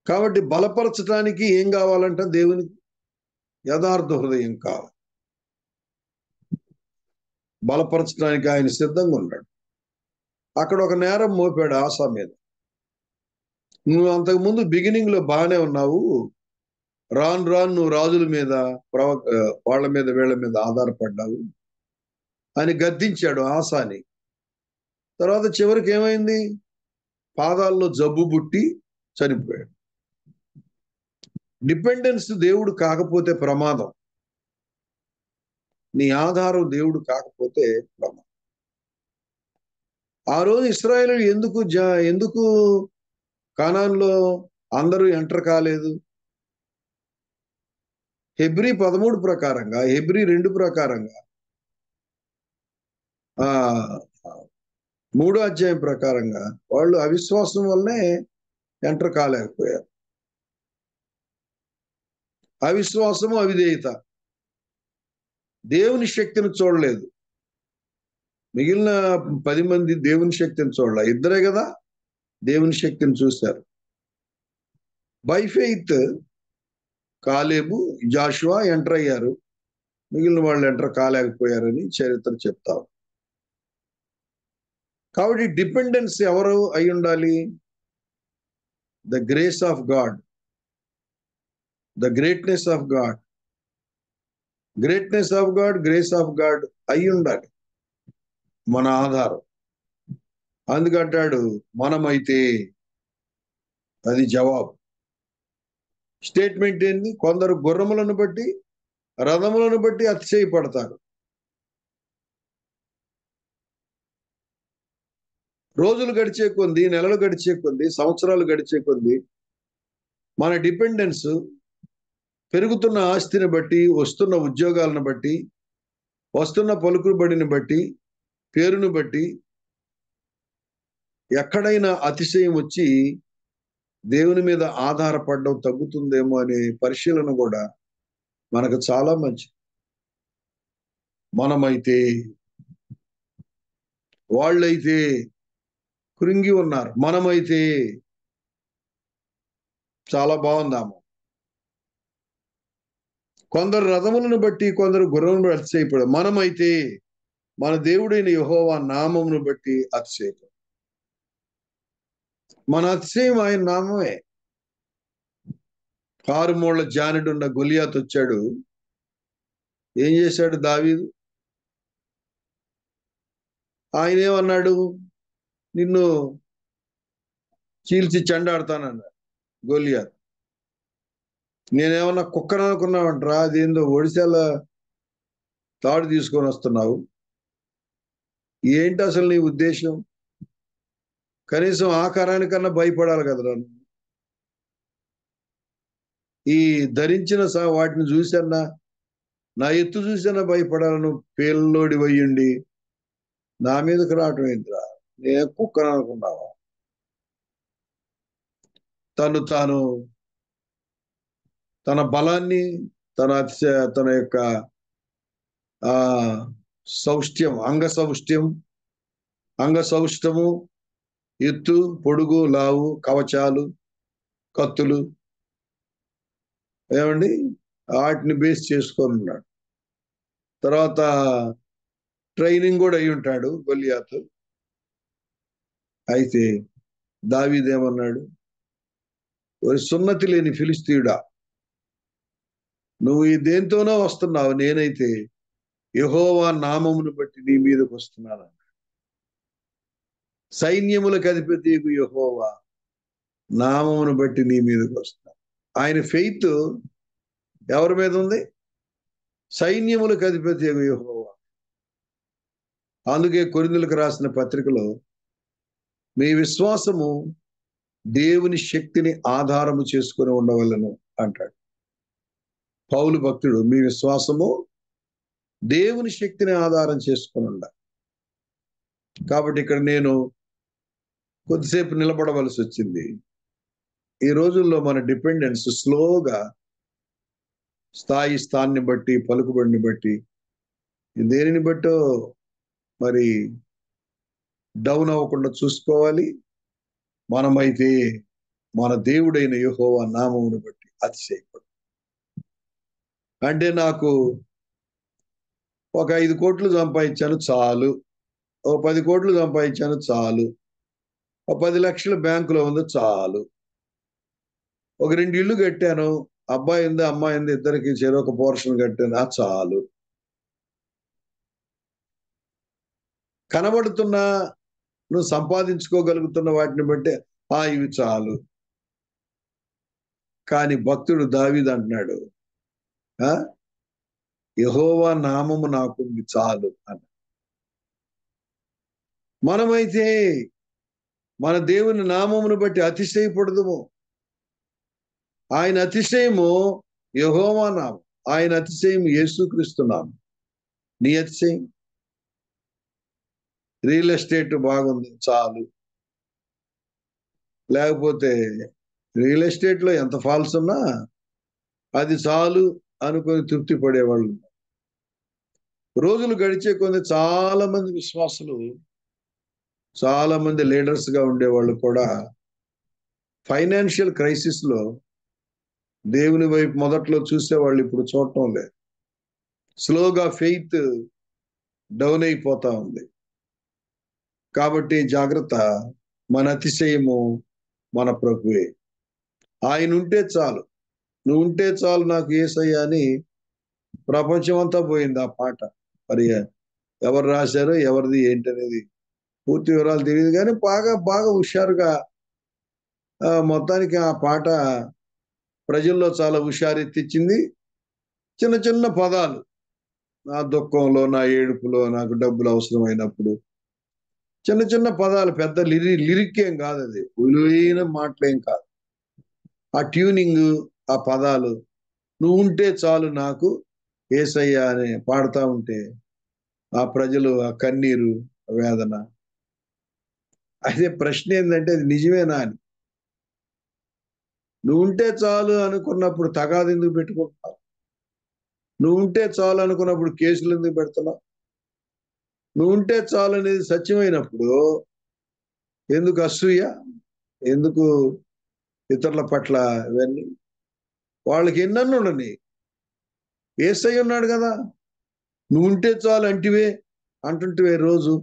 కాబట్టి బలపరచడానికి ఏం కావాలంట? దేవునికి యథార్థ హృదయం కావాలి. బలపరచడానికి ఆయన సిద్ధంగా ఉన్నాడు. అక్కడ ఒక నేరం మోపాడు ఆసా మీద. నువ్వు అంతకుముందు బిగినింగ్ లో బాగానే ఉన్నావు, రాను రాను నువ్వు రాజుల మీద, వాళ్ళ మీద, వీళ్ళ మీద ఆధారపడ్డావు అని గద్దించాడు ఆసాని. తర్వాత చివరికి ఏమైంది? పాదాల్లో జబ్బు పుట్టి చనిపోయాడు. డిపెండెన్స్ దేవుడు కాకపోతే ప్రమాదం. నీ ఆధారం దేవుడు కాకపోతే ప్రమాదం. ఆ రోజు ఇశ్రాయేలు ఎందుకు కానాన్లో అందరూ ఎంటర్ కాలేదు? హెబ్రీ 13 ప్రకారంగా, హెబ్రీ 2 ప్రకారంగా, 3వ అధ్యాయం ప్రకారంగా వాళ్ళు అవిశ్వాసం వల్లనే ఎంటర్ కాలేకపోయారు. అవిశ్వాసము, అవిధేయత. దేవుని శక్తిని చూడలేదు. మిగిలిన 10 మంది దేవుని శక్తిని చూడలే. ఇద్దరే కదా దేవుని శక్తిని చూశారు. By faith Caleb, Joshua enter అయ్యారు, మిగిలిన వాళ్ళు ఎంటర్ కాలేకపోయారని చరిత్ర చెప్తారు. కాబట్టి డిపెండెన్స్ ఎవరు అయి ఉండాలి? The grace of God. The greatness of God, greatness of God, grace of God అయి ఉండాలి మన ఆధారం. అందుకంటాడు మనమైతే, అది జవాబు. స్టేట్మెంట్ ఏంది? కొందరు గుర్రములను బట్టి రథములను బట్టి అతిశయపడతారు. రోజులు గడిచే కొద్ది, నెలలు గడిచే కొద్ది, సంవత్సరాలు గడిచే కొద్ది మన డిపెండెన్స్ పెరుగుతున్న ఆస్తిని బట్టి, వస్తున్న ఉద్యోగాలను బట్టి, వస్తున్న పలుకుబడిని బట్టి, పేరును బట్టి ఎక్కడైనా అతిశయం వచ్చి దేవుని మీద ఆధారపడడం తగ్గుతుందేమో అనే పరిశీలన కూడా మనకు చాలా మంచిది. మనమైతే, వాళ్ళైతే కృంగి ఉన్నారు, మనమైతే చాలా బాగుందాము. కొందరు రథములను బట్టి, కొందరు గుర్రములను బట్టి అతిశయపడు, మనమైతే మన దేవుడైన యెహోవా నామమును బట్టి అతిశయపడు. మన అతిశయం ఆయన నామమే. 6 మూళ్ళ జానుడున్న గొలియాతు వచ్చాడు. ఏం చేశాడు దావీదు? ఆయన ఏమన్నాడు? నిన్ను చీల్చి చెండాడతానన్నాడు గొలియాతు. నేనేమన్నా కుక్కను అనుకున్నావంటరా? అదేందో ఒడిశాల తాడు తీసుకొని వస్తున్నావు, ఏంటి అసలు నీ ఉద్దేశం? కనీసం ఆకారానికన్నా భయపడాలి కదరా. ఈ ధరించిన వాటిని చూసన్నా, నా ఎత్తు చూసన్నా భయపడాలను పేల్లోడి వయ్యుండి నా మీదకి రావటం ఏంటిరా? నేను కుక్కను అనుకున్నావా? తన బలాన్ని, తన యొక్క సౌష్ట్యం, అంగసౌష్టము, ఎత్తు, పొడుగు, లావు, కవచాలు, కత్తులు, ఏమండి, వాటిని బేస్ చేసుకొని ఉన్నాడు. తర్వాత ట్రైనింగ్ కూడా అయి ఉంటాడు గొలియాతు. అయితే దావీదేమన్నాడు? ఓ సున్నతి లేని ఫిలిస్తీయుడా, నువ్వు ఈ దేంతోనో వస్తున్నావు, నేనైతే యెహోవా నామమును బట్టి నీ మీదకి వస్తున్నాను. సైన్యములకు అధిపతి యెహోవా నామమును బట్టి నీ మీదకి వస్తున్నాను. ఆయన ఫెయిత్ ఎవరి మీద ఉంది? సైన్యములకు అధిపతి యెహోవా. అందుకే కొరింథీయులకు రాసిన పత్రికలో మీ విశ్వాసము దేవుని శక్తిని ఆధారము చేసుకుని ఉండవలను అంటాడు పౌలు భక్తుడు. మీ విశ్వాసము దేవుని శక్తిని ఆధారం చేసుకుని ఉండాలి. కాబట్టి ఇక్కడ నేను కొద్దిసేపు నిలబడవలసి వచ్చింది. ఈ రోజుల్లో మన డిపెండెన్స్ స్లోగా స్థాన్ని బట్టి, పలుకుబడిని బట్టి, దేనిని బట్టో మరి డౌన్ అవ్వకుండా చూసుకోవాలి. మనమైతే మన దేవుడైన యెహోవా నామమును బట్టి అతిశయపడు. అంటే నాకు ఒక 5 కోట్లు సంపాదించాను చాలు, ఓ 10 కోట్లు సంపాదించాను చాలు, ఒక 10 లక్షల బ్యాంకులో ఉంది చాలు, ఒక 2 ఇళ్ళు కట్టాను, అబ్బాయి ఉంది అమ్మాయి ఉంది, ఇద్దరికి చెరొక పోర్షన్ కట్టాను, చాలు. కనబడుతున్నా, నువ్వు సంపాదించుకోగలుగుతున్న వాటిని బట్టి ఇవి చాలు. కానీ భక్తుడు దావీదు అంటున్నాడు, యెహోవా నామము నాకుంది చాలు అని. మనమైతే మన దేవుని నామమును బట్టి అతిశయపడదుము. ఆయన అతిశయము యెహోవా నామం, ఆయన అతిశయం యేసుక్రీస్తు నామం. నీ అతిశయం? రియల్ ఎస్టేట్ బాగుంది చాలు, లేకపోతే రియల్ ఎస్టేట్లో ఎంత ఫాల్స్ ఉన్నా అది చాలు అనుకొని తృప్తి పడేవాళ్ళు. రోజులు గడిచే కొన్ని చాలా మంది విశ్వాసులు, చాలా మంది లీడర్స్ గా ఉండేవాళ్ళు కూడా ఫైనాన్షియల్ క్రైసిస్ లో దేవుని వైపు మొదట్లో చూసేవాళ్ళు ఇప్పుడు చూడటం లేదు. స్లోగా ఫెయిత్ డౌన్ అయిపోతా ఉంది. కాబట్టి జాగ్రత్త. మన అతిశయము మన ప్రభువే. ఆయన ఉంటే చాలు. నువ్వు ఉంటే చాలు నాకు యేసయ్య అని ప్రపంచం అంతా పోయింది ఆ పాట. మరి ఎవరు రాశారో ఎవరిది ఏంటనేది పూర్తి వివరాలు తెలియదు, కానీ బాగా బాగా హుషారుగా మొత్తానికి ఆ పాట ప్రజల్లో చాలా హుషారెత్తిచ్చింది. చిన్న చిన్న పదాలు, నా దుఃఖంలో, నా ఏడుపులో, నాకు డబ్బులు అవసరమైనప్పుడు చిన్న చిన్న పదాలు, పెద్ద లిరిక్ ఏం కాదు, అది విలువైన మాటలేం కాదు. ఆ ట్యూనింగ్, ఆ పదాలు, నువ్వు ఉంటే చాలు నాకు యేసయ్య అని పాడుతూ ఉంటే ఆ ప్రజలు ఆ కన్నీరు, వేదన. అదే ప్రశ్న ఏంటంటే అది నిజమేనా అని. నువ్వు ఉంటే చాలు అనుకున్నప్పుడు తగాదు ఎందుకు పెట్టుకుంటున్నావు? నువ్వు ఉంటే చాలు అనుకున్నప్పుడు కేసులు ఎందుకు పెడుతున్నావు? నువ్వు ఉంటే చాలు అనేది సత్యమైనప్పుడు ఎందుకు అసూయ, ఎందుకు ఇతరుల పట్ల ఇవన్నీ? వాళ్ళకి ఎన్నన్ను ఉండని, యేసయ్య ఉన్నాడు కదా. నువ్వు ఉంటే చాలు అంటుంటివే రోజు.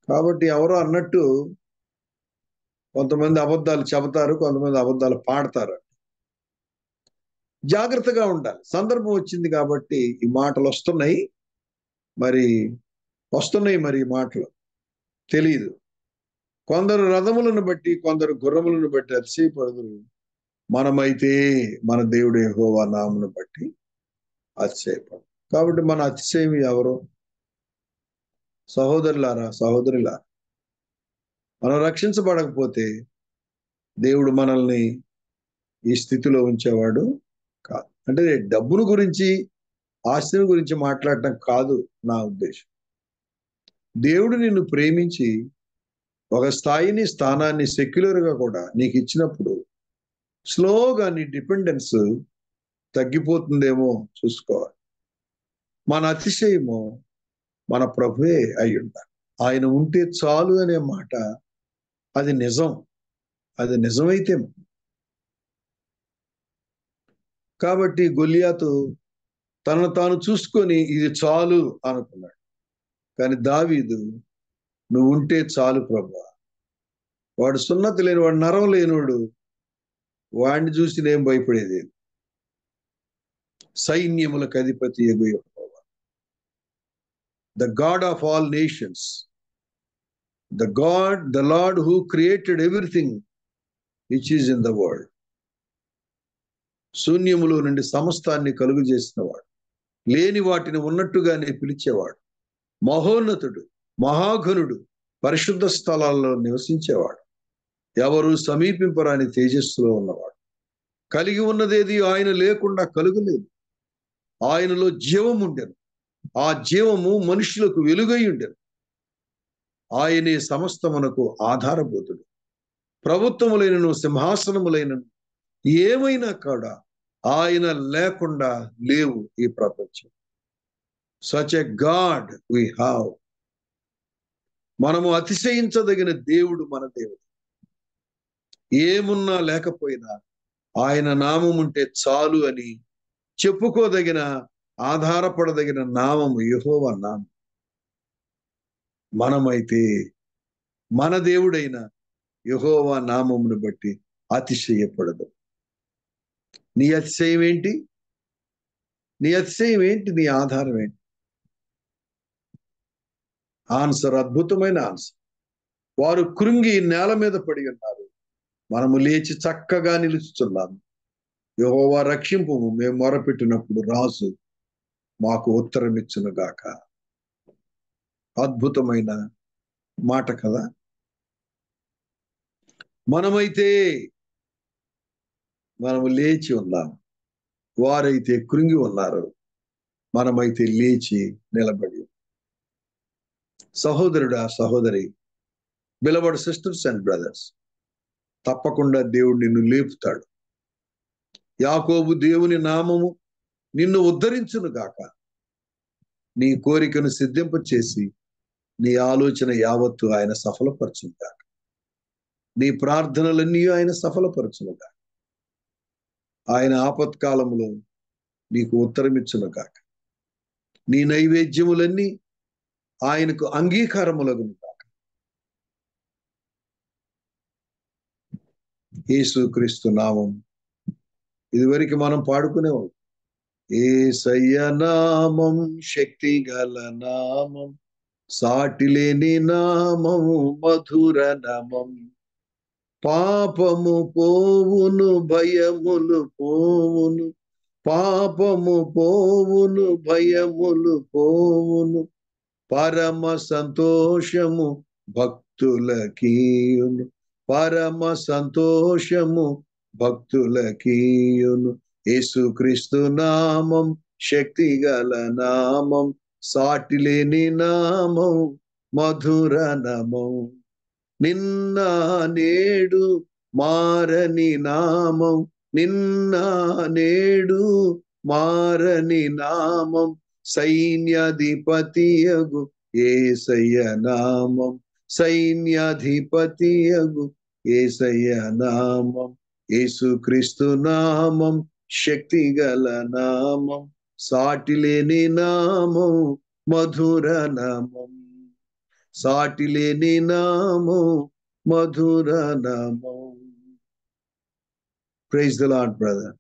కాబట్టి ఎవరో అన్నట్టు కొంతమంది అబద్ధాలు చెబుతారు, కొంతమంది అబద్ధాలు పాడతారు. జాగ్రత్తగా ఉండాలి. సందర్భం వచ్చింది కాబట్టి ఈ మాటలు వస్తున్నాయి. మరి ఈ మాటలు తెలియదు. కొందరు రథములను బట్టి, కొందరు గుర్రములను బట్టి అతిశయపడుదురు, మనమైతే మన దేవుడు యెహోవా నామమును బట్టి అతిశయపడు. కాబట్టి మన అతిశయం ఎవరు? సహోదరులారా, సహోదరులారా, మనం రక్షించబడకపోతే దేవుడు మనల్ని ఈ స్థితిలో ఉంచేవాడు కాదు. అంటే డబ్బును గురించి, ఆస్తిని గురించి మాట్లాడటం కాదు నా ఉద్దేశం. దేవుడు నిన్ను ప్రేమించి ఒక స్థాయిని, స్థానాన్ని సెక్యులర్గా కూడా నీకు ఇచ్చినప్పుడు స్లోగా నీ డిపెండెన్స్ తగ్గిపోతుందేమో చూసుకోవాలి. మన అతిశయము మన ప్రభువే అయి ఉండాలి. ఆయన ఉంటే చాలు అనే మాట అది నిజం. అది నిజమైతే. కాబట్టి గొల్లియాతు తనను తాను చూసుకొని ఇది చాలు అనుకున్నాడు. కానీ దావీదు, నువ్వు ఉంటే చాలు ప్రభువా. వాడు సున్నతి లేని వాడు, నరం లేనివాడు, వాడిని చూసి నేను భయపడేది. సైన్యములకు అధిపతి యెహోవా, the god of all nations, the lord who created everything which is in the world. శూన్యములో నుండి సమస్తాన్ని కలుగు చేసిన వాడు, లేని వాటిని ఉన్నట్టుగానే పిలిచేవాడు, మహోన్నతుడు, మహాఘనుడు, పరిశుద్ధ స్థలాల్లో నివసించేవాడు, ఎవరు సమీపింపరాని తేజస్సులో ఉన్నవాడు, కలిగి ఉన్నదేది ఆయన లేకుండా కలుగలేదు, ఆయనలో జీవం ఉండెను, ఆ జీవము మనుషులకు వెలుగై ఉండెను, ఆయనే సమస్తమునకు ఆధారభూతుడు, ప్రభుత్వములైనను సింహాసనములైనను ఏమైనా కూడా ఆయన లేకుండా లేవు ఈ ప్రపంచం. Such a god we have. మనము అతిశయించదగిన దేవుడు మన దేవుడు. ఏమున్నా లేకపోయినా ఆయన నామం ఉంటే చాలు అని చెప్పుకోదగిన, ఆధారపడదగిన నామము యెహోవా నామం. మనమైతే మన దేవుడైన యెహోవా నామమును బట్టి అతిశయపడదు. నీ అతిశయం ఏంటి? నీ అతిశయం ఏంటి? నీ ఆధారం ఏంటి? ఆన్సర్, అద్భుతమైన ఆన్సర్. వారు కృంగి నేల మీద పడి ఉన్నారు, మనము లేచి చక్కగా నిలుచుచున్నాము. యెహోవా రక్షింపు, మేము మొరపెట్టినప్పుడు రాజు మాకు ఉత్తరం ఇచ్చును గాక. అద్భుతమైన మాట కదా. మనము లేచి ఉన్నాము, వారైతే కృంగి ఉన్నారు, మనమైతే లేచి నిలబడి. సహోదరుడా, సహోదరి, బిలవడ్ సిస్టర్స్ అండ్ బ్రదర్స్, తప్పకుండా దేవుడు నిన్ను లేపుతాడు. యాకోబు దేవుని నామము నిన్ను ఉద్ధరించును గాక. నీ కోరికను సిద్ధింప చేసి నీ ఆలోచన యావత్తు ఆయన సఫలపరచును గాక. నీ ప్రార్థనలన్నీ ఆయన సఫలపరచును గాక. ఆయన ఆపత్కాలంలో నీకు ఉత్తరమిచ్చును గాక. నీ నైవేద్యములన్నీ ఆయనకు అంగీకారములగును గాక. యేసుక్రీస్తు నామం. ఇదివరకు మనం పాడుకునేవాళ్ళం. యేసయ్య నామం శక్తి గల నామం, సాటిలేని నామము మధుర నామం. పాపము పోవును భయములు పోవును, పాపము పోవును భయములు పోవును, పరమ సంతోషము భక్తులకీయును, పరమ సంతోషము భక్తులకీయును. యేసుక్రీస్తు నామం శక్తి గల నామం, సాటిలేని నామం మధుర నామం. నిన్న నేడు మారని నామం, నిన్న నేడు మారని నామం, సైన్యాధిపతియగు యేసయ్య నామం, సైన్యాధిపతియగు యేసయ్య నామం. యేసుక్రీస్తు నామం శక్తి గల నామం, సాటిలేని నామం మధుర నామం, సాటిలేని నామం మధుర నామం. Praise the Lord, brother.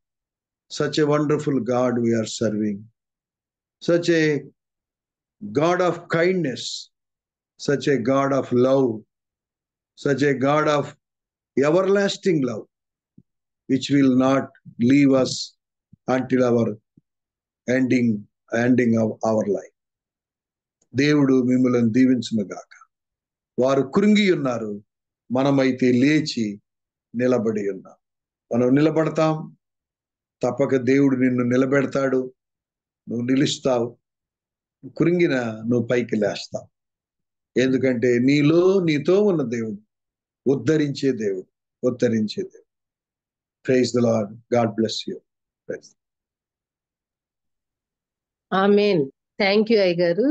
Such a wonderful God we are serving. Such a God of kindness, such a God of love, such a God of everlasting love, which will not leave us until our ending of our life. దేవుడు మిమ్మల్ని దీవించునుగాక. వారు కృంగి ఉన్నారు, మనమైతే లేచి నిలబడి ఉన్నాం. మనం నిలబడతాం, తప్పక దేవుడు నిన్ను నిలబెడతాడు. నువ్వు నిలుస్తావు, కృంగిన నువ్వు పైకి లేస్తావు. ఎందుకంటే నీతో ఉన్న దేవుడు ఉద్ధరించే దేవుడు, ఉద్ధరించే దేవుడు. Praise the lord. God bless you. ఆమేన్. థ్యాంక్ యూ అయ్య గారు.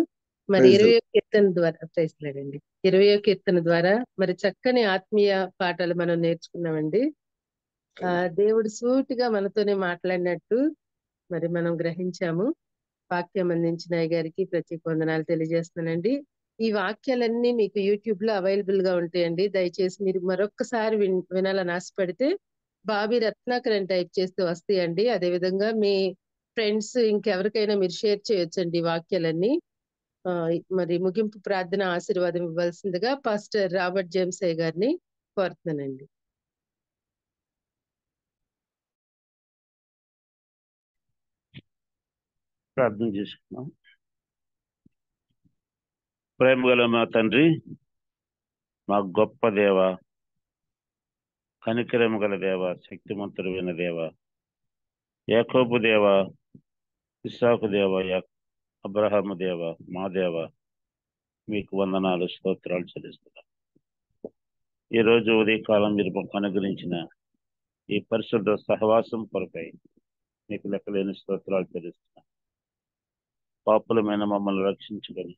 మరి 20వ కీర్తన ద్వారా ప్రైజ్లాడండి. 20వ కీర్తన ద్వారా మరి చక్కని ఆత్మీయ పాఠాలు మనం నేర్చుకున్నామండి. దేవుడు సూటిగా మనతోనే మాట్లాడినట్టు మరి మనం గ్రహించాము. వాక్యం అందించిన అయ్య గారికి ప్రత్యేక వందనాలు తెలియజేస్తున్నానండి. ఈ వాక్యాలన్నీ మీకు యూట్యూబ్ లో అవైలబుల్ గా ఉంటాయండి. దయచేసి మీరు మరొక్కసారి వినాలని ఆశపడితే బాబీ రత్నాకర్ అని టైప్ చేస్తే వస్తాయండి. అదేవిధంగా మీ ఫ్రెండ్స్ ఇంకెవరికైనా మీరు షేర్ చేయొచ్చండి ఈ వాక్యాలన్నీ. మరి ముగింపు ప్రార్థన ఆశీర్వాదం ఇవ్వాల్సిందిగా పాస్టర్ రాబర్ట్ జేమ్స్ అయ్య గారిని కోరుతున్నానండి. ప్రార్థన చేసుకున్నాం. ప్రేమ గల మా తండ్రి, మా గొప్ప దేవ, కనికరము గల దేవ, శక్తిమంతుడైన దేవ, యాకోబు దేవ, ఇస్సాకు దేవ, అబ్రహాము దేవ, మా దేవ, మీకు వందనాలు స్తోత్రాలు చెల్లిస్తున్నాం. ఈరోజు ఉదయకాలం మీరు మాకు అనుగ్రహించిన ఈ పరిశుద్ధ సహవాసం కొరకై మీకు లెక్కలేని స్తోత్రాలు చెల్లిస్తున్నాం. పాపులమైన మమ్మల్ని రక్షించుకొని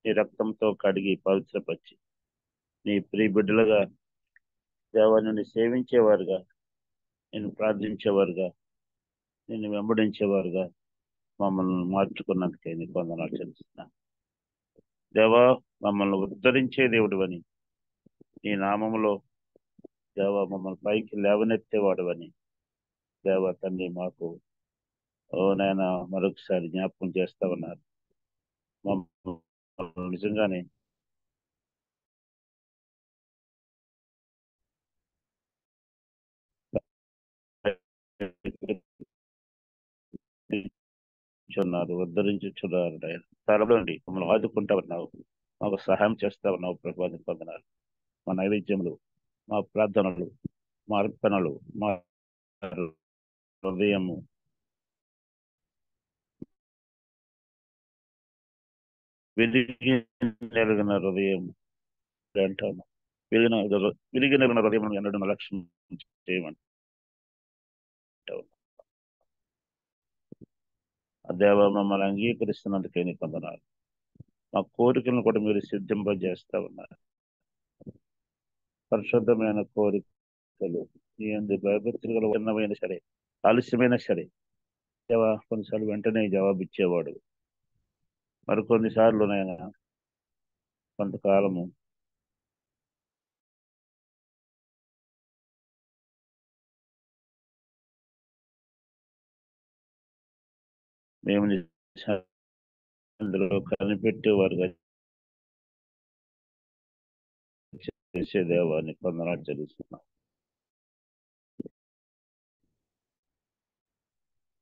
నీ రక్తంతో కడిగి పవిత్రపరిచి నీ ప్రియ బిడ్డలుగా దేవాన్ని సేవించేవారుగా, నేను ప్రార్థించేవారుగా, నేను వెంబడించేవారుగా మమ్మల్ని మార్చుకున్నందుకే నీకు వందనాలు చెల్లిస్తున్నాను. దేవా, మమ్మల్ని ఉద్ధరించే దేవుడు అని, నీ నామములో దేవా మమ్మల్ని పైకి లేవనెత్తేవాడు అని దేవా తండ్రి మాకు నాయన మరొకసారి జ్ఞాపకం చేస్తా ఉన్నారు. మమ్మల్ని నిజంగానే ఉద్ధరించున్నారు. త్వరలో అండి మమ్మల్ని ఆదుకుంటా ఉన్నావు, మాకు సహాయం చేస్తా ఉన్నావు. ప్రభావం పొందనాలు. మా నైవేద్యములు, మా ప్రార్థనలు, మా అర్పణలు, మా హృదయము విరిగిన హృదయం అంటాము. విరిగిన హృదయం ఎన్నడూ లక్ష్యం చేయమంటావు. ఆ దేవ మమ్మల్ని అంగీకరిస్తున్నందుకే నీకు వందనాలు. మా కోరికలను కూడా మీరు సిద్ధింపజేస్తా ఉన్నారు. పరిశుద్ధమైన కోరికలు నీ అందు భయభక్తులు ఉన్నవైనా సరే, ఆలస్యమైనా సరే దేవా కొన్నిసార్లు వెంటనే జవాబిచ్చేవాడు, మరికొన్నిసార్లు నేను కొంతకాలము మేము అందులో కనిపెట్టేవారుగా చేసే దేవాన్ని కొందనాలు చెల్లిస్తున్నాం.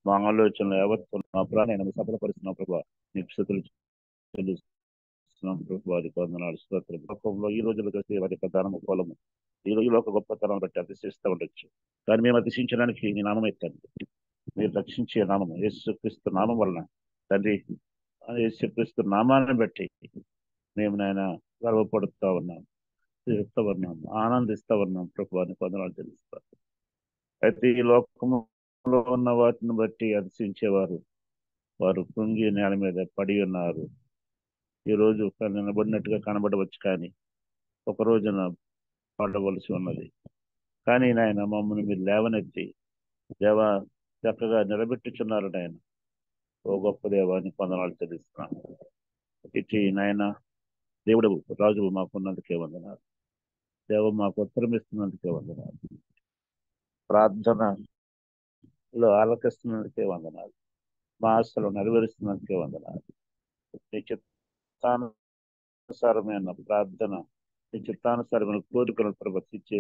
మా ఆలోచనలు యావత్తు మా ప్రాణాన్ని సఫలపరుస్తున్నాం ప్రభా. నీకు స్తుతులు చెల్లిస్తున్నాం ప్రభు. వారికి వందనాలు, స్తోత్రం. లోకంలో ఈ రోజుల్లో చూస్తే వారి యొక్క ధనము పొలము ఈ రోజులో ఒక గొప్పతనం బట్టి అతిశిస్తూ ఉండొచ్చు. కానీ మేము అతిశించడానికి నీ నామం ఎత్తండి. మీరు రక్షించే నామము యేసుక్రీస్తు నామం వలన తండ్రి, యేసుక్రీస్తు నామాన్ని బట్టి మేము నాయన గర్వపడుతూ ఉన్నాం, తీరుస్తూ ఉన్నాం, ఆనందిస్తూ ఉన్నాం ప్రభు. వారిని వందనాలు చెల్లిస్తాం. అయితే ఈ లోకంలో ఉన్న వాటిని బట్టి అతిశించేవారు వారు కృంగి నేల మీద పడి ఉన్నారు. ఈ రోజు నిలబడినట్టుగా కనబడవచ్చు, కానీ ఒక రోజున పడవలసి ఉన్నది. కానీ నాయన మమ్మల్ని మీరు లేవనెత్తి దేవా చక్కగా నిలబెట్టుచున్నారు నాయన. ఓ గొప్ప దేవాన్ని వందనాలు చెల్లిస్తున్నాను. ఇటు నాయన దేవుడు రాజు మాకున్నందుకే వందనాలు. దేవ మాకు ఉత్తరం ఇస్తున్నందుకే వందనాలు. ప్రార్థనలో ఆలకిస్తున్నందుకే వందనాలు. మా ఆశలు నెరవేరుస్తున్నందుకే వందనాలు. నీ చిత్తానుసారమైన ప్రార్థన, నీ చిత్తానుసారమైన కోరికలను ప్రవర్తించే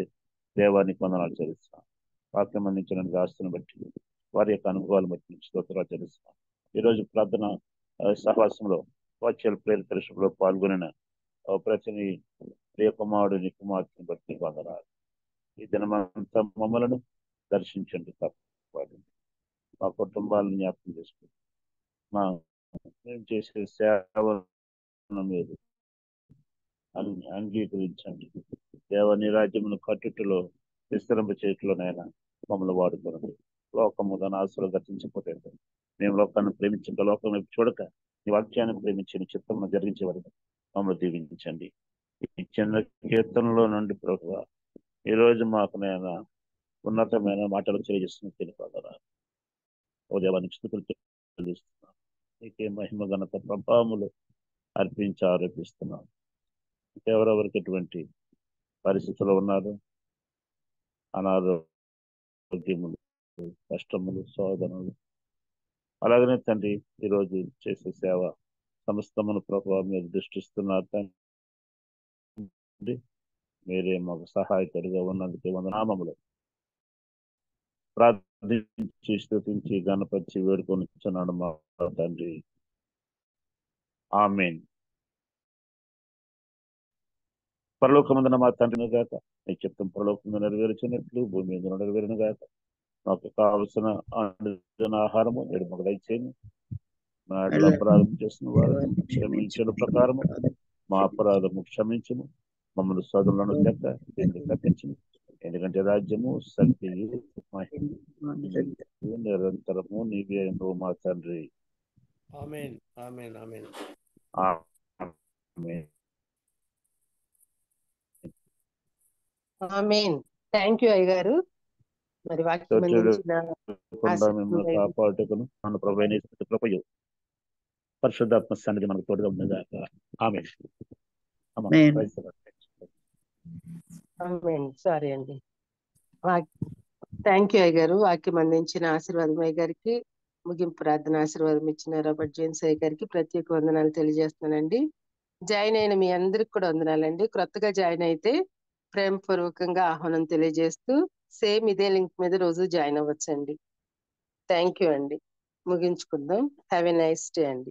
దేవానికి వందనాలు చెల్లిస్తున్నాం. వాక్యం అందించిన ఆస్తుని బట్టి వారి యొక్క అనుభవాలు బట్టి స్తోత్రాలు చెల్లిస్తున్నాం. ఈరోజు ప్రార్థన సహవాసంలో వాక్యాల ప్రేరిత దర్శనంలో పాల్గొనిన ప్రతి ప్రియకుమారుడు నీ కుమార్తెను బట్టి వందనాలు. ఈ దినమంతా మమ్మలను దర్శించండి, కాపాడండి. మా కుటుంబాలను జ్ఞాపకం చేసుకోండి. మేము చేసే సేవలను మీరు అంగీకరించండి. దేవని రాజ్యమును కట్టుటలో విస్తరింప చేయటంలోనైనా మమ్మల్ని వాడుకోండి. లోకము దాని ఆశలు గతించకపోతే మేము లోకాన్ని ప్రేమించక, లోకం వైపు చూడక నీ వాక్యాన్ని ప్రేమించి నీ చిత్తమును జరిగించే వారిని మమ్మల్ని దీవించండి. ఈ చిన్న కీర్తనలో నుండి ప్రభువా ఈరోజు మాకు నేను ఉన్నతమైన మాటలు తెలియజేస్తున్న తెలియపడరా. ఓ దేవానికి స్తుతులు చెల్లిస్తున్నాను. నీకే మహిమ ఘనత ప్రభావములు అర్పించి ఆరోపిస్తున్నాను. ఎవరెవరికి ఎటువంటి పరిస్థితులు ఉన్నారు, అనారోగ్యములు, కష్టములు, శోధనలు, అలాగనే తండ్రి ఈరోజు చేసే సేవ సమస్తమును ప్రభావం మీరు దృష్టిస్తున్నారు తండ్రి. మీరే మాకు సహాయకుడిగా ఉన్నందుకు వందనామములు ప్రార్థించి స్తుతించి గణపరిచి వేడుకొనిచున్నాడు మా తండ్రి. ఆమేన్. పరలోకమందున మా తండ్రిని గాక, నీ చిత్తం పరలోకము నెరవేర్చినట్లు భూమి మీద నెరవేరును గాక. మాకు కావలసిన ఆహారము నేడు మాకు దయచేయండి. మా అపరాధం చేసిన వారు క్షమించిన ప్రకారము మా అపరాధము క్షమించము. మమ్మల్ని శోధనలను తెక్క తప్పించము. ఎందుకంటే రాజ్యము, శక్తియు, మహిమయు నిరంతరము నీవే నువ్వు మా తండ్రి. ఆమేన్. ఆమేన్. ఆమేన్. ఆమేన్. ఆమేన్. థ్యాంక్ యూ అయ్యగారు. మరి వాక్యం అందించిన మిమ్మల్ని కాపాడుటకును మన ప్రభువైన యేసు కృపయు పరిశుద్ధాత్మ సన్నిధి మనకు తోడుగా ఉన్నదాక. ఆమేన్. ఆమేన్. సారీ అండి. థ్యాంక్ యూ అయ్యగారు. వాక్యం అందించిన ఆశీర్వాదం అయ్యగారికి, ముగింపు ప్రార్థన ఆశీర్వాదం ఇచ్చిన రాబర్ట్ జేమ్స్ అయ్యగారికి ప్రత్యేక వందనాలు తెలియజేస్తున్నానండి. జాయిన్ అయిన మీ అందరికి కూడా వందనాలండి. కొత్తగా జాయిన్ అయితే ప్రేమపూర్వకంగా ఆహ్వానం తెలియజేస్తూ సేమ్ ఇదే లింక్ మీద రోజు జాయిన్ అవ్వచ్చండి. థ్యాంక్ యూ అండి. ముగించుకుందాం. హ్యావ్ ఎ నైస్ డే అండి.